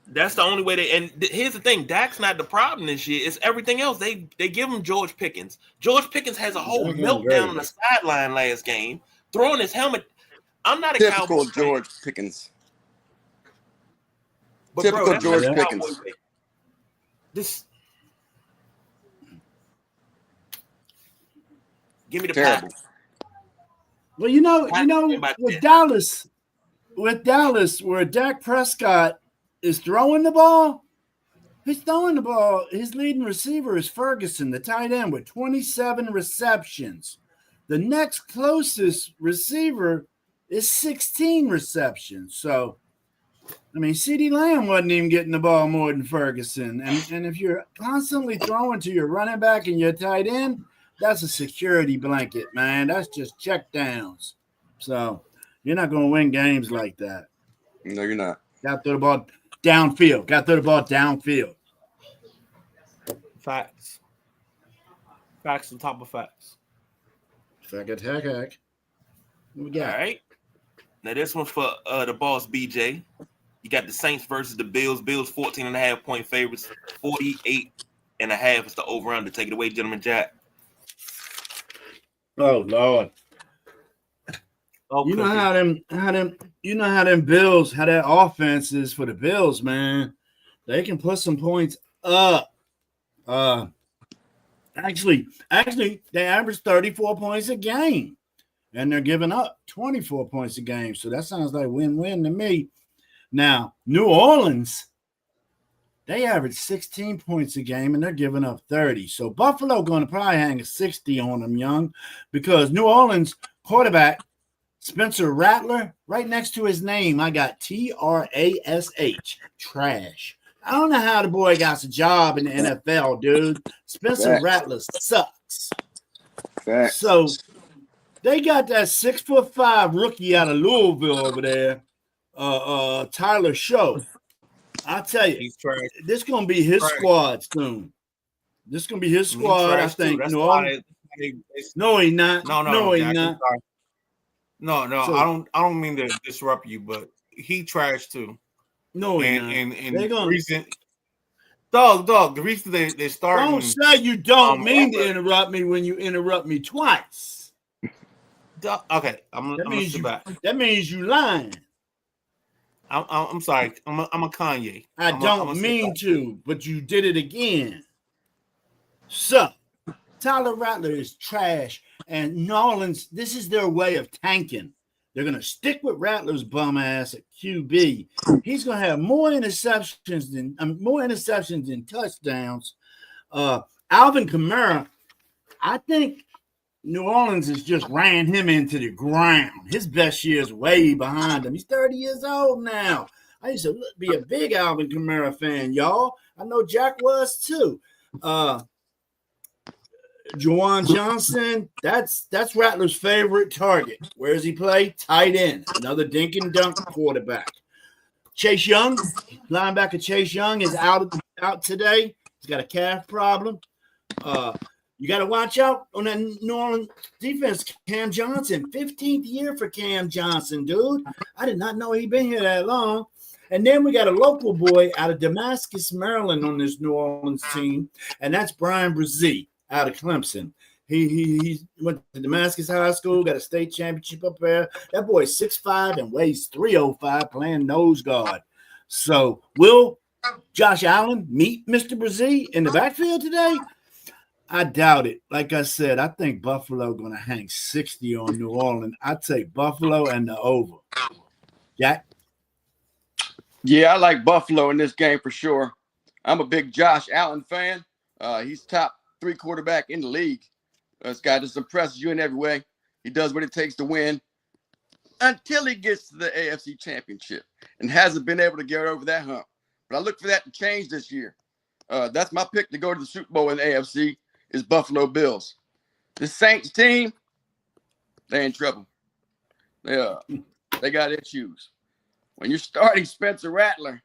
That's the only way they. And here's the thing: Dak's not the problem this year. It's everything else. They give him George Pickens. George Pickens has a whole meltdown on the sideline last game, throwing his helmet. I'm not a typical Cowboys George fan. Pickens. But Typical George Pickens. This. Give me the terrible. Packers. Well, with Dallas, where Dak Prescott is throwing the ball, he's throwing the ball. His leading receiver is Ferguson, the tight end, with 27 receptions. The next closest receiver is 16 receptions. So, I mean, CeeDee Lamb wasn't even getting the ball more than Ferguson. And if you're constantly throwing to your running back and your tight end, that's a security blanket, man. That's just check downs. So you're not going to win games like that. No, you're not. Got to throw the ball downfield. Facts. Facts on top of facts. Heck. What we got? All right. Now this one's for the boss BJ. You got the Saints versus the Bills. Bills 14.5 point favorites. 48.5 is the over under. Take it away, gentleman Jack. Oh Lord. You know how them Bills, how that offense is for the Bills, man. They can put some points up. Actually, they average 34 points a game, and they're giving up 24 points a game. So that sounds like win-win to me. Now, New Orleans, they average 16 points a game, and they're giving up 30. So Buffalo going to probably hang a 60 on them, young, because New Orleans quarterback Spencer Rattler, right next to his name, I got Trash. Trash. I don't know how the boy got a job in the NFL, dude. Spencer Rattler sucks. So they got that 6'5" rookie out of Louisville over there, Tyler Show. I tell you, this gonna be his squad soon. This gonna be his squad, I think. No, he's not. No, he's not. No, so, I don't mean to disrupt you, but he trashed too. No, and the reason, dog. The reason they starting. Don't say you don't mean to interrupt me when you interrupt me twice. Okay, I'm gonna sit back. That means you lying. I'm sorry. I'm a Kanye. I don't mean to, but you did it again. So, Tyler Rattler is trash, and New Orleans, this is their way of tanking. They're going to stick with Rattler's bum ass at QB. He's going to have more interceptions than touchdowns. Alvin Kamara, I think New Orleans has just ran him into the ground. His best year is way behind him. He's 30 years old now. I used to be a big Alvin Kamara fan, y'all. I know Jack was too. Juwan Johnson, that's Rattler's favorite target. Where does he play? Tight end. Another dink and dunk quarterback. Chase Young, linebacker Chase Young is out today. He's got a calf problem. You got to watch out on that New Orleans defense. Cam Johnson, 15th year for Cam Johnson, dude. I did not know he'd been here that long. And then we got a local boy out of Damascus, Maryland on this New Orleans team, and that's Brian Brzee out of Clemson. He went to Damascus High School, got a state championship up there. That boy is 6'5" and weighs 305 playing nose guard. So will Josh Allen meet Mr. Brzee in the backfield today? I doubt it. Like I said, I think Buffalo going to hang 60 on New Orleans. I take Buffalo and the over. Jack? Yeah, I like Buffalo in this game for sure. I'm a big Josh Allen fan. He's top 3 quarterback in the league. This guy just impresses you in every way. He does what it takes to win until he gets to the AFC Championship and hasn't been able to get over that hump. But I look for that to change this year. That's my pick to go to the Super Bowl in the AFC is Buffalo Bills. The Saints team, they're in trouble. They got issues. When you're starting Spencer Rattler,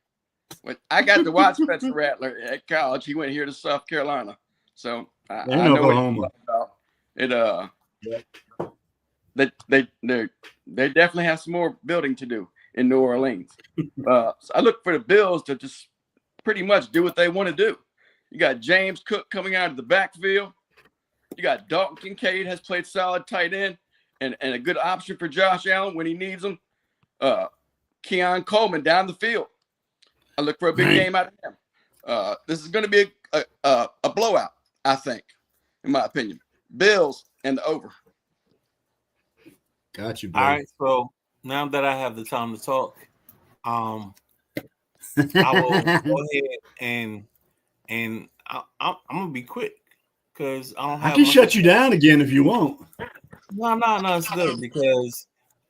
when I got to watch Spencer Rattler at college, he went here to South Carolina. So I know what he's about. They definitely have some more building to do in New Orleans. So I look for the Bills to just pretty much do what they want to do. You got James Cook coming out of the backfield. You got Dalton Kincaid has played solid tight end and a good option for Josh Allen when he needs him. Keon Coleman down the field. I look for a big game out of him. This is going to be a blowout, I think, in my opinion. Bills and the over. Got you, bro. All right, so now that I have the time to talk, I will go ahead and I'm gonna be quick because I don't have. I can shut you down again if you want. No, it's good because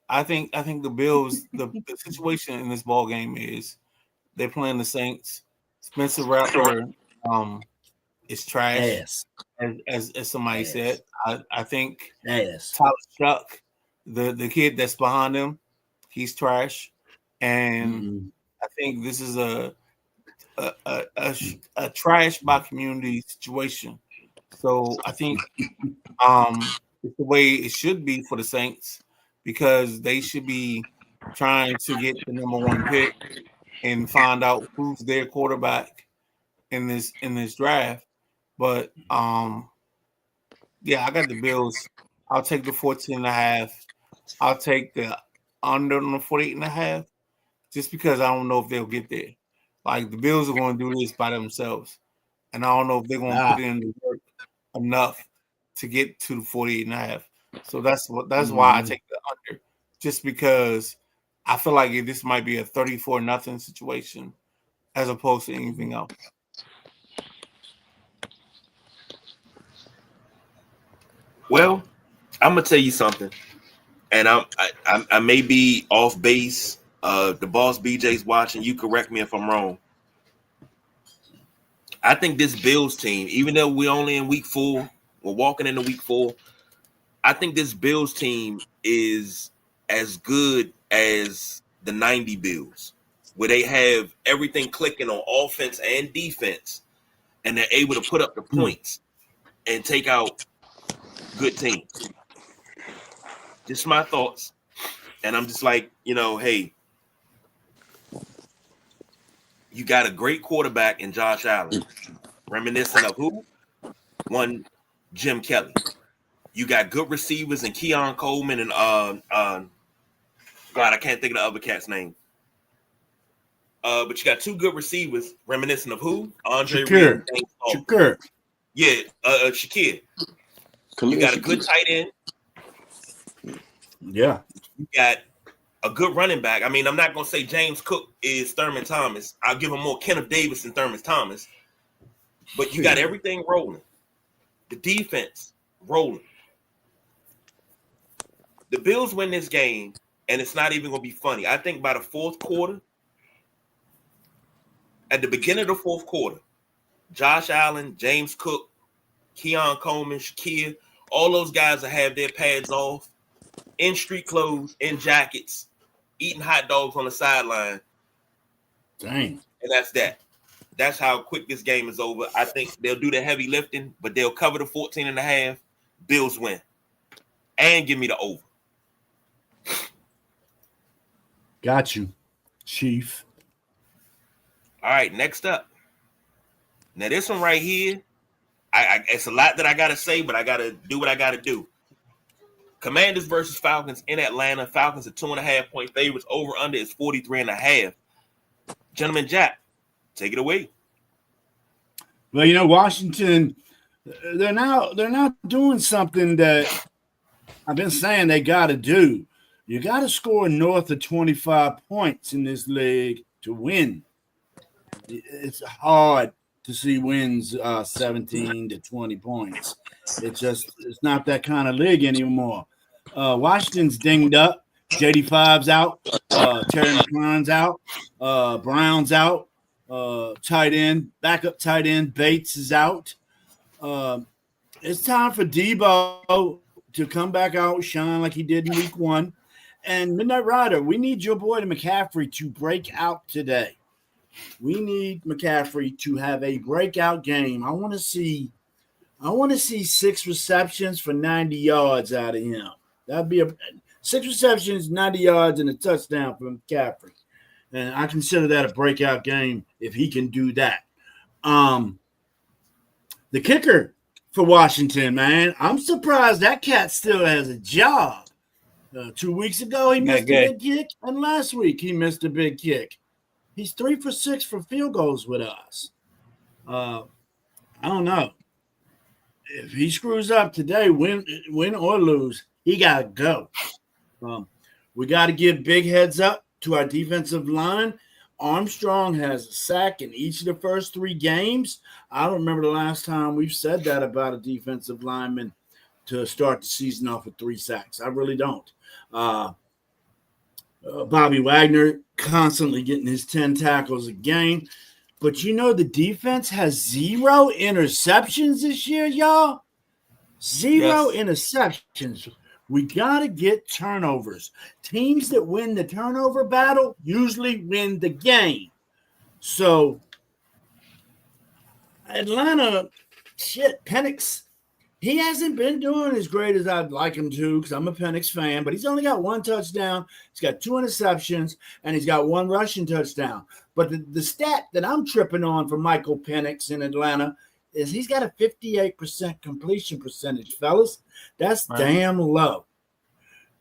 I think the Bills, the situation in this ball game is they're playing the Saints. Spencer Rattler is trash, as somebody said. I think Tyler Shuck, the kid that's behind him, he's trash, and I think this is a trash by community situation. So I think it's the way it should be for the Saints because they should be trying to get the number 1 pick and find out who's their quarterback in this draft. But yeah, I got the Bills. I'll take the 14.5. I'll take the under on the 48.5 just because I don't know if they'll get there. Like the Bills are going to do this by themselves, and I don't know if they're going to put in the work enough to get to the 48.5. So that's why I take the under, just because I feel like this might be a 34-0 situation as opposed to anything else. Well, I'm gonna tell you something, and I may be off base. The boss BJ's watching. You correct me if I'm wrong. I think this Bills team, even though we're only in week 4, we're walking into week 4. I think this Bills team is as good as the 90 Bills, where they have everything clicking on offense and defense, and they're able to put up the points and take out good teams. Just my thoughts. And I'm just like, hey, you got a great quarterback in Josh Allen, reminiscent of who? One, Jim Kelly. You got good receivers in Keon Coleman and God, I can't think of the other cat's name. But you got 2 good receivers, reminiscent of who? Andre Reed. Shakir. Yeah, Shakir. You got a good tight end. Yeah. You got a good running back. I mean, I'm not going to say James Cook is Thurman Thomas. I'll give him more Kenneth Davis than Thurman Thomas. But you got everything rolling. The defense rolling. The Bills win this game, and it's not even going to be funny. I think by the 4th quarter, at the beginning of the 4th quarter, Josh Allen, James Cook, Keon Coleman, Shakir, all those guys will have their pads off, in street clothes, in jackets, eating hot dogs on the sideline. Dang. And that's that. That's how quick this game is over. I think they'll do the heavy lifting, but they'll cover the 14.5. Bills win. And give me the over. Got you, Chief. All right, next up. Now, this one right here, it's a lot that I got to say, but I got to do what I got to do. Commanders versus Falcons in Atlanta. Falcons are 2.5-point favorites. Over under is 43.5. Gentleman Jack, take it away. Well, you know, Washington, they're now doing something that I've been saying they got to do. You got to score north of 25 points in this league to win. It's hard to see wins 17 to 20 points. It's not that kind of league anymore. Washington's dinged up. JD5's out. Terry McLaurin's out. Brown's out. Backup tight end Bates is out. It's time for Debo to come back out, shine like he did in week 1. And Midnight Rider, we need your boy to McCaffrey to break out today. We need McCaffrey to have a breakout game. I want to see 6 receptions for 90 yards out of him. That'd be 6 receptions, 90 yards, and a touchdown from McCaffrey. And I consider that a breakout game if he can do that. The kicker for Washington, man, I'm surprised that cat still has a job. 2 weeks ago, he missed a big kick, and last week he missed a big kick. He's 3 for 6 for field goals with us. I don't know. If he screws up today, win or lose, he got to go. We got to give big heads up to our defensive line. Armstrong has a sack in each of the first 3 games. I don't remember the last time we've said that about a defensive lineman to start the season off with 3 sacks. I really don't. Bobby Wagner constantly getting his 10 tackles a game. But you know the defense has 0 interceptions this year, y'all. 0 interceptions. We got to get turnovers. Teams that win the turnover battle usually win the game. So, Atlanta, Penix, he hasn't been doing as great as I'd like him to because I'm a Penix fan, but he's only got 1 touchdown. He's got 2 interceptions, and he's got 1 rushing touchdown. But the stat that I'm tripping on for Michael Penix in Atlanta is he's got a 58% completion percentage, fellas. That's damn low.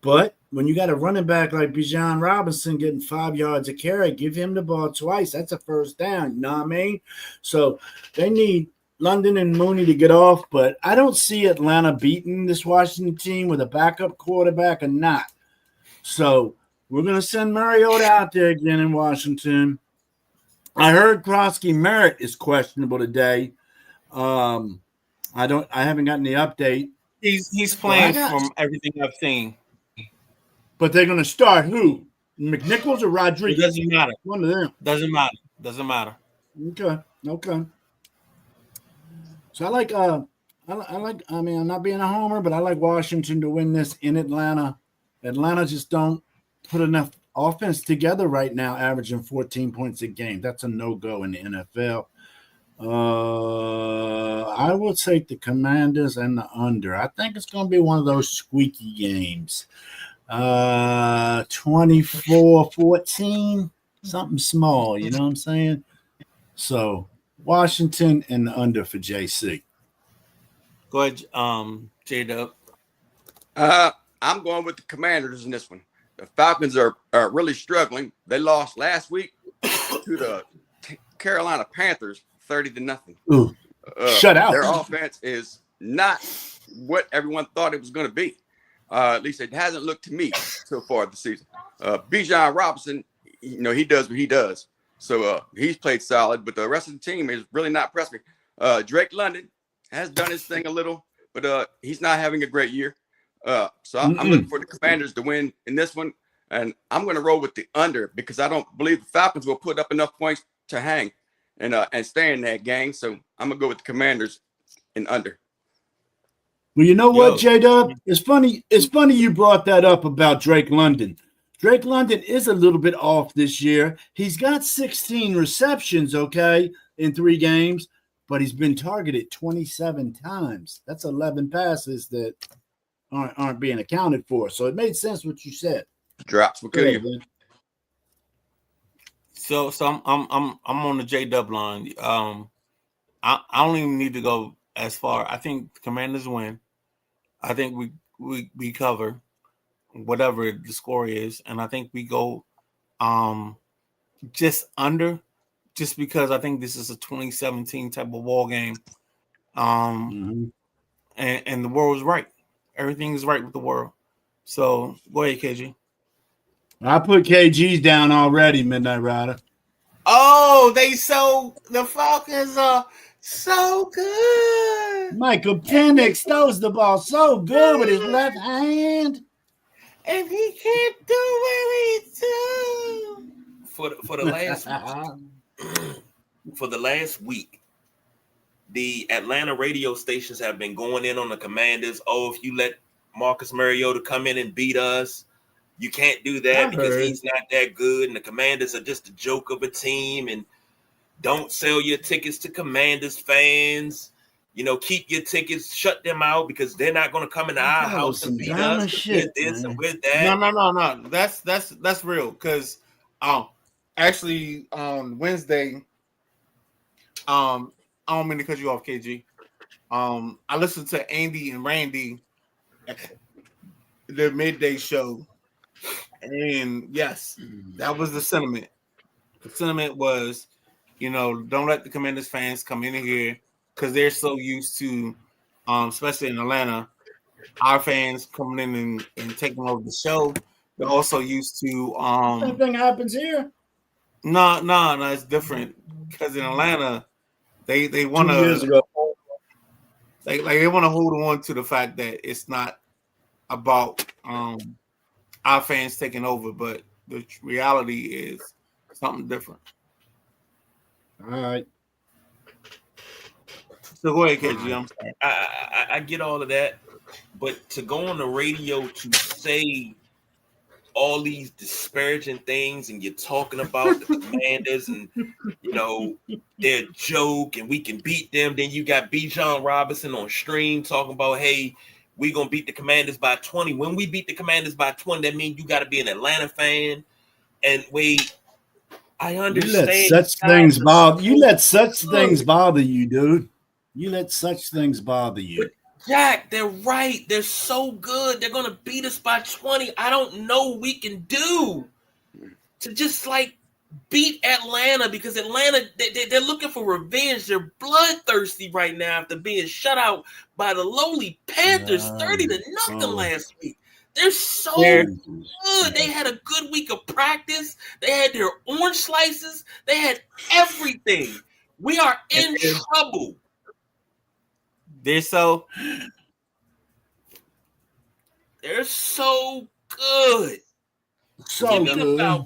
But when you got a running back like Bijan Robinson getting 5 yards a carry, give him the ball twice. That's a first down. You know what I mean? So they need London and Mooney to get off, but I don't see Atlanta beating this Washington team with a backup quarterback or not. So we're going to send Mariota out there again in Washington. I heard Krosky Merritt is questionable today. I haven't gotten the update. He's playing from everything I've seen. But they're going to start who? McNichols or Rodriguez? It doesn't matter. One of them. Doesn't matter. Okay. So I like I'm not being a homer, but I like Washington to win this in Atlanta. Atlanta just don't put enough offense together right now, averaging 14 points a game. That's a no-go in the NFL. I will take the Commanders and the under. I think it's going to be one of those squeaky games. 24-14, something small, you know what I'm saying? So Washington and the under for JC. Go ahead, J-Dub. I'm going with the Commanders in this one. The Falcons are really struggling. They lost last week to the Carolina Panthers 30-0. Shut out. Their offense is not what everyone thought it was going to be. At least it hasn't looked to me so far this season. Bijan Robinson, he does what he does. So he's played solid, but the rest of the team is really not impressed me. Drake London has done his thing a little, but he's not having a great year. So I'm looking for the Commanders to win in this one, and I'm going to roll with the under because I don't believe the Falcons will put up enough points to hang and stay in that game. So I'm going to go with the Commanders and under. Well, you know what, J-Dub? It's funny. It's funny you brought that up about Drake London. Drake London is a little bit off this year. He's got 16 receptions, in 3 games, but he's been targeted 27 times. That's 11 passes that aren't being accounted for. So it made sense what you said. Drops. What could you? So I'm on the J-Dub line. I don't even need to go as far. I think the Commanders win. I think we cover whatever the score is, and I think we go just under, just because I think this is a 2017 type of ball game. And the world is right. Everything is right with the world. So go ahead, KG. I put KG's down already, Midnight Rider. Oh, the Falcons are so good. Michael Penix throws the ball so good with his left hand. And he can't do what he do. For the last week, the Atlanta radio stations have been going in on the Commanders. Oh, if you let Marcus Mariota come in and beat us, you can't do that because he's not that good. And the Commanders are just a joke of a team. And don't sell your tickets to Commanders fans. Keep your tickets, shut them out because they're not going to come into our house and beat us. Shit, with this and with that. No. That's real. Because actually on Wednesday, I don't mean to cut you off, KG. I listened to Andy and Randy, their midday show, and yes, that was the sentiment. The sentiment was, don't let the Commanders fans come in here because they're so used to, especially in Atlanta, our fans coming in and taking over the show. They're also used to. Same thing happens here. No, it's different because in Atlanta, they want 2 years ago. They want to hold on to the fact that it's not about our fans taking over, but the reality is something different. All right. So go ahead, KG. I'm sorry. I get all of that, but to go on the radio to say all these disparaging things and you're talking about the Commanders and they're a joke and we can beat them, then you got Bijan Robinson on stream talking about, hey, we're gonna beat the Commanders by 20. When we beat the Commanders by 20, that means you got to be an Atlanta fan. And wait, I understand. You let such things bother you, dude. You let such things bother you. But Jack, they're right. They're so good. They're going to beat us by 20. I don't know what we can do to just beat Atlanta because Atlanta, they're looking for revenge. They're bloodthirsty right now after being shut out by the lowly Panthers 30-0 last week. They're so good. They had a good week of practice. They had their orange slices. They had everything. We are in trouble. They're so good. So good.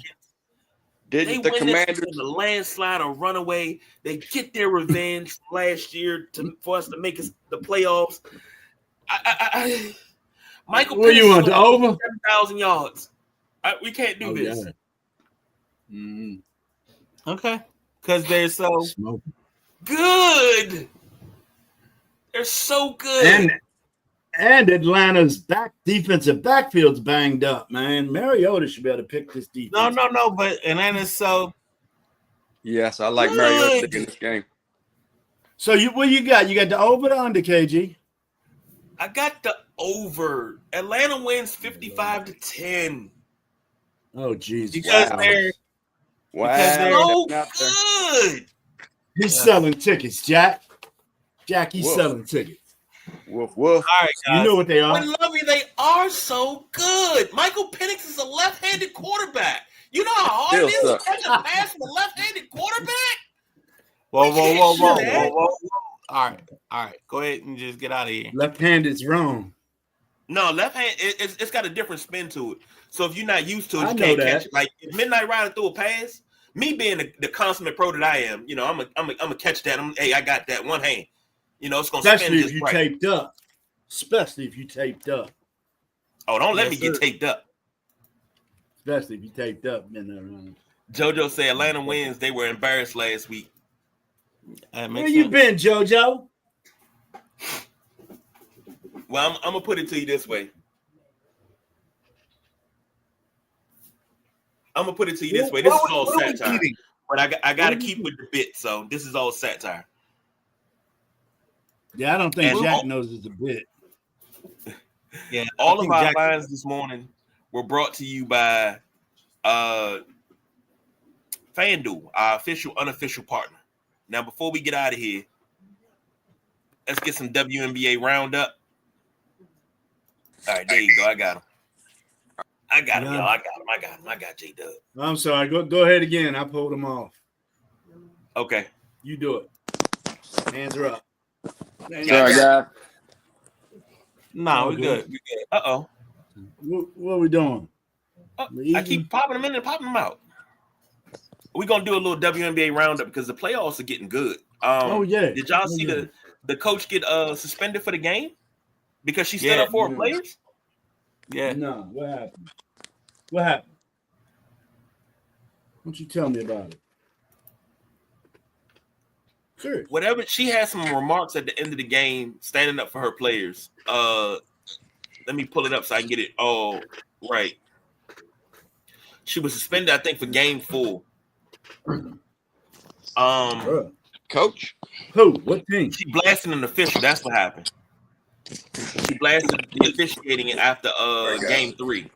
Didn't the Commanders a landslide or runaway? They get their revenge last year for us to make us the playoffs. Michael, what you want to over 7,000 yards? We can't do this. Yeah. Mm-hmm. Okay, because they're so good. They're so good. And Atlanta's defensive backfield's banged up, man. Mariota should be able to pick this defense. No, but Atlanta's so. Yes, I like Mariota in this game. So what you got? You got the over or under, KG? I got the over. Atlanta wins 55-10. Oh, Jesus. Because they're so good. He's selling tickets, Jack. He's selling tickets. Woof, woof. All right, guys. You know what they are. But Lovey, they are so good. Michael Penix is a left-handed quarterback. You know how hard it is to catch a pass from a left-handed quarterback? Whoa. All right. Go ahead and just get out of here. Left-handed's wrong. No, left-hand, it's got a different spin to it. So if you're not used to it, you can't catch it. Like if Midnight Rider threw a pass, me being the consummate pro that I am, I'm gonna catch that. I got that one hand. It's gonna especially spin if you right. taped up. especially if you taped up. Oh, don't let me get taped up. Especially if you taped up. JoJo said Atlanta wins. They were embarrassed last week. Where you been, JoJo? Well, I'm gonna put it to you this way. This is all satire. But I gotta keep with the bit, so this is all satire. Yeah, I don't think Jack knows it's a bit. Yeah, all of our lines this morning were brought to you by FanDuel, our unofficial partner. Now, before we get out of here, let's get some WNBA roundup. All right, there you go. I got him. Y'all. I got J-Dub. I'm sorry. Go ahead again. I pulled him off. Okay. You do it. Hands are up. Sorry, guys. No, we're good. Uh-oh. What are we doing? I keep popping them in and popping them out. We're going to do a little WNBA roundup because the playoffs are getting good. Yeah. Did y'all see the coach get suspended for the game? Because she stood up for her players? Yeah. No, what happened? Why don't you tell me about it? Sure. Whatever. She had some remarks at the end of the game standing up for her players. Let me pull it up so I can get it all right. She was suspended, I think, for game 4. Coach? Who? What team? She blasted an official. That's what happened. She blasted the officiating after game 3.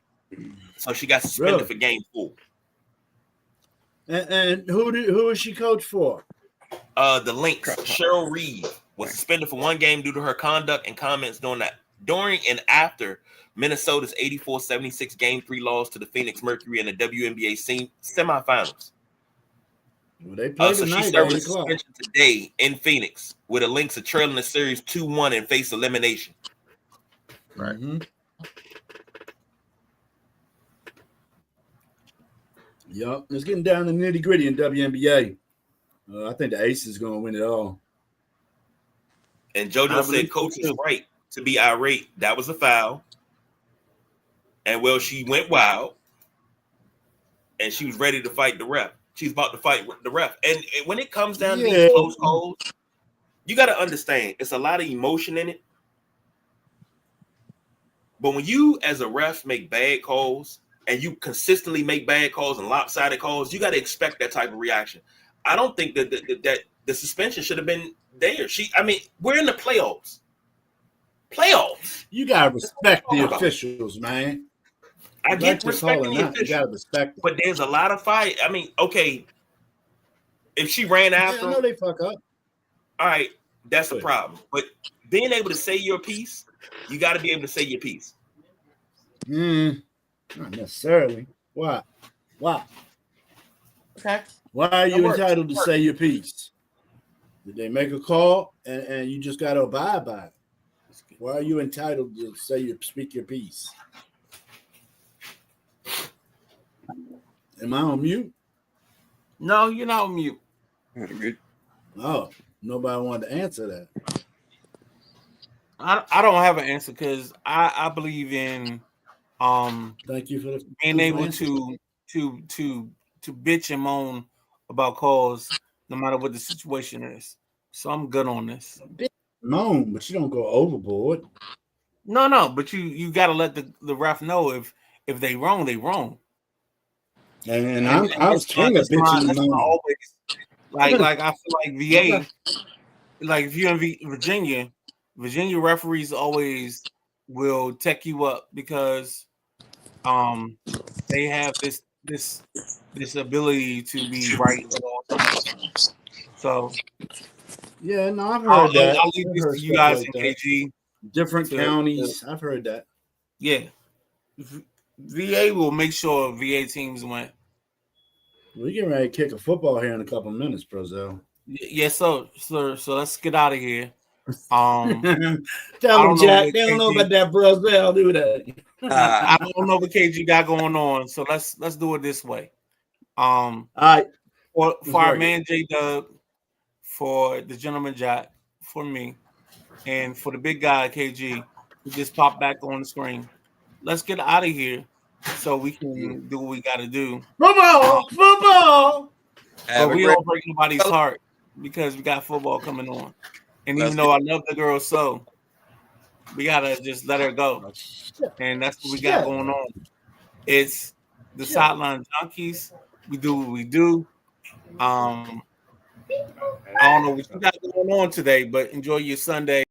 So she got suspended for game 4. And who is she coach for? The Lynx, Cheryl Reed, was suspended for 1 game due to her conduct and comments during and after Minnesota's 84-76 game 3 loss to the Phoenix Mercury in the WNBA semifinals. Well, they played so tonight, she served a suspension today in Phoenix, where the Lynx are trailing the series 2-1 and face elimination. Right. Mm-hmm. Yep. It's getting down to nitty gritty in WNBA. I think the Ace is going to win it all. And JoJo said coach is right to be irate. That was a foul. And she went wild. And she was ready to fight the ref. She's about to fight the ref. And when it comes down to these close calls, you got to understand, it's a lot of emotion in it. But when you, as a ref, make bad calls, and you consistently make bad calls and lopsided calls, you got to expect that type of reaction. I don't think that the suspension should have been there. We're in the playoffs. You got to respect the officials, man. I get respecting the officials. You got to respect them. But there's a lot of fight. Okay, if she ran after I know they fuck up. All right, that's a problem. But being able to say your piece, you got to be able to say your piece. Not necessarily. Why? Okay. Why are you entitled to say your piece? Did they make a call and you just got to abide by it? Why are you entitled to speak your piece? Am I on mute? No, you're not on mute. Oh, nobody wanted to answer that. I don't have an answer because I believe in thank you for being able to bitch and moan about calls no matter what the situation is. So I'm good on this. Moan, but you don't go overboard. No, but you got to let the ref know if they wrong, they wrong. And I was king of bitching and moaning. Like I feel like VA, like if you're in Virginia referees always will tech you up because they have this ability to be right at all times. So yeah, no, I've heard that. I'll leave this to you guys in KG. Different counties. I've heard that. Yeah. VA will make sure VA teams win. We're getting ready to kick a football here in a couple of minutes, Brozel. Yes, sir. So let's get out of here. Tell them, Jack. They don't know about that, Brozel, do they? I don't know what KG got going on. So let's do it this way. All right. For our man J-Dub, for the gentleman Jack, for me, and for the big guy KG, It just popped back on the screen. Let's get out of here so we can do what we got to do. Football. But we don't break nobody's heart because we got football coming on. And even though I love the girl so, we got to just let her go. And that's what we got going on. It's the Sideline Junkies. We do what we do. I don't know what you got going on today, but enjoy your Sunday.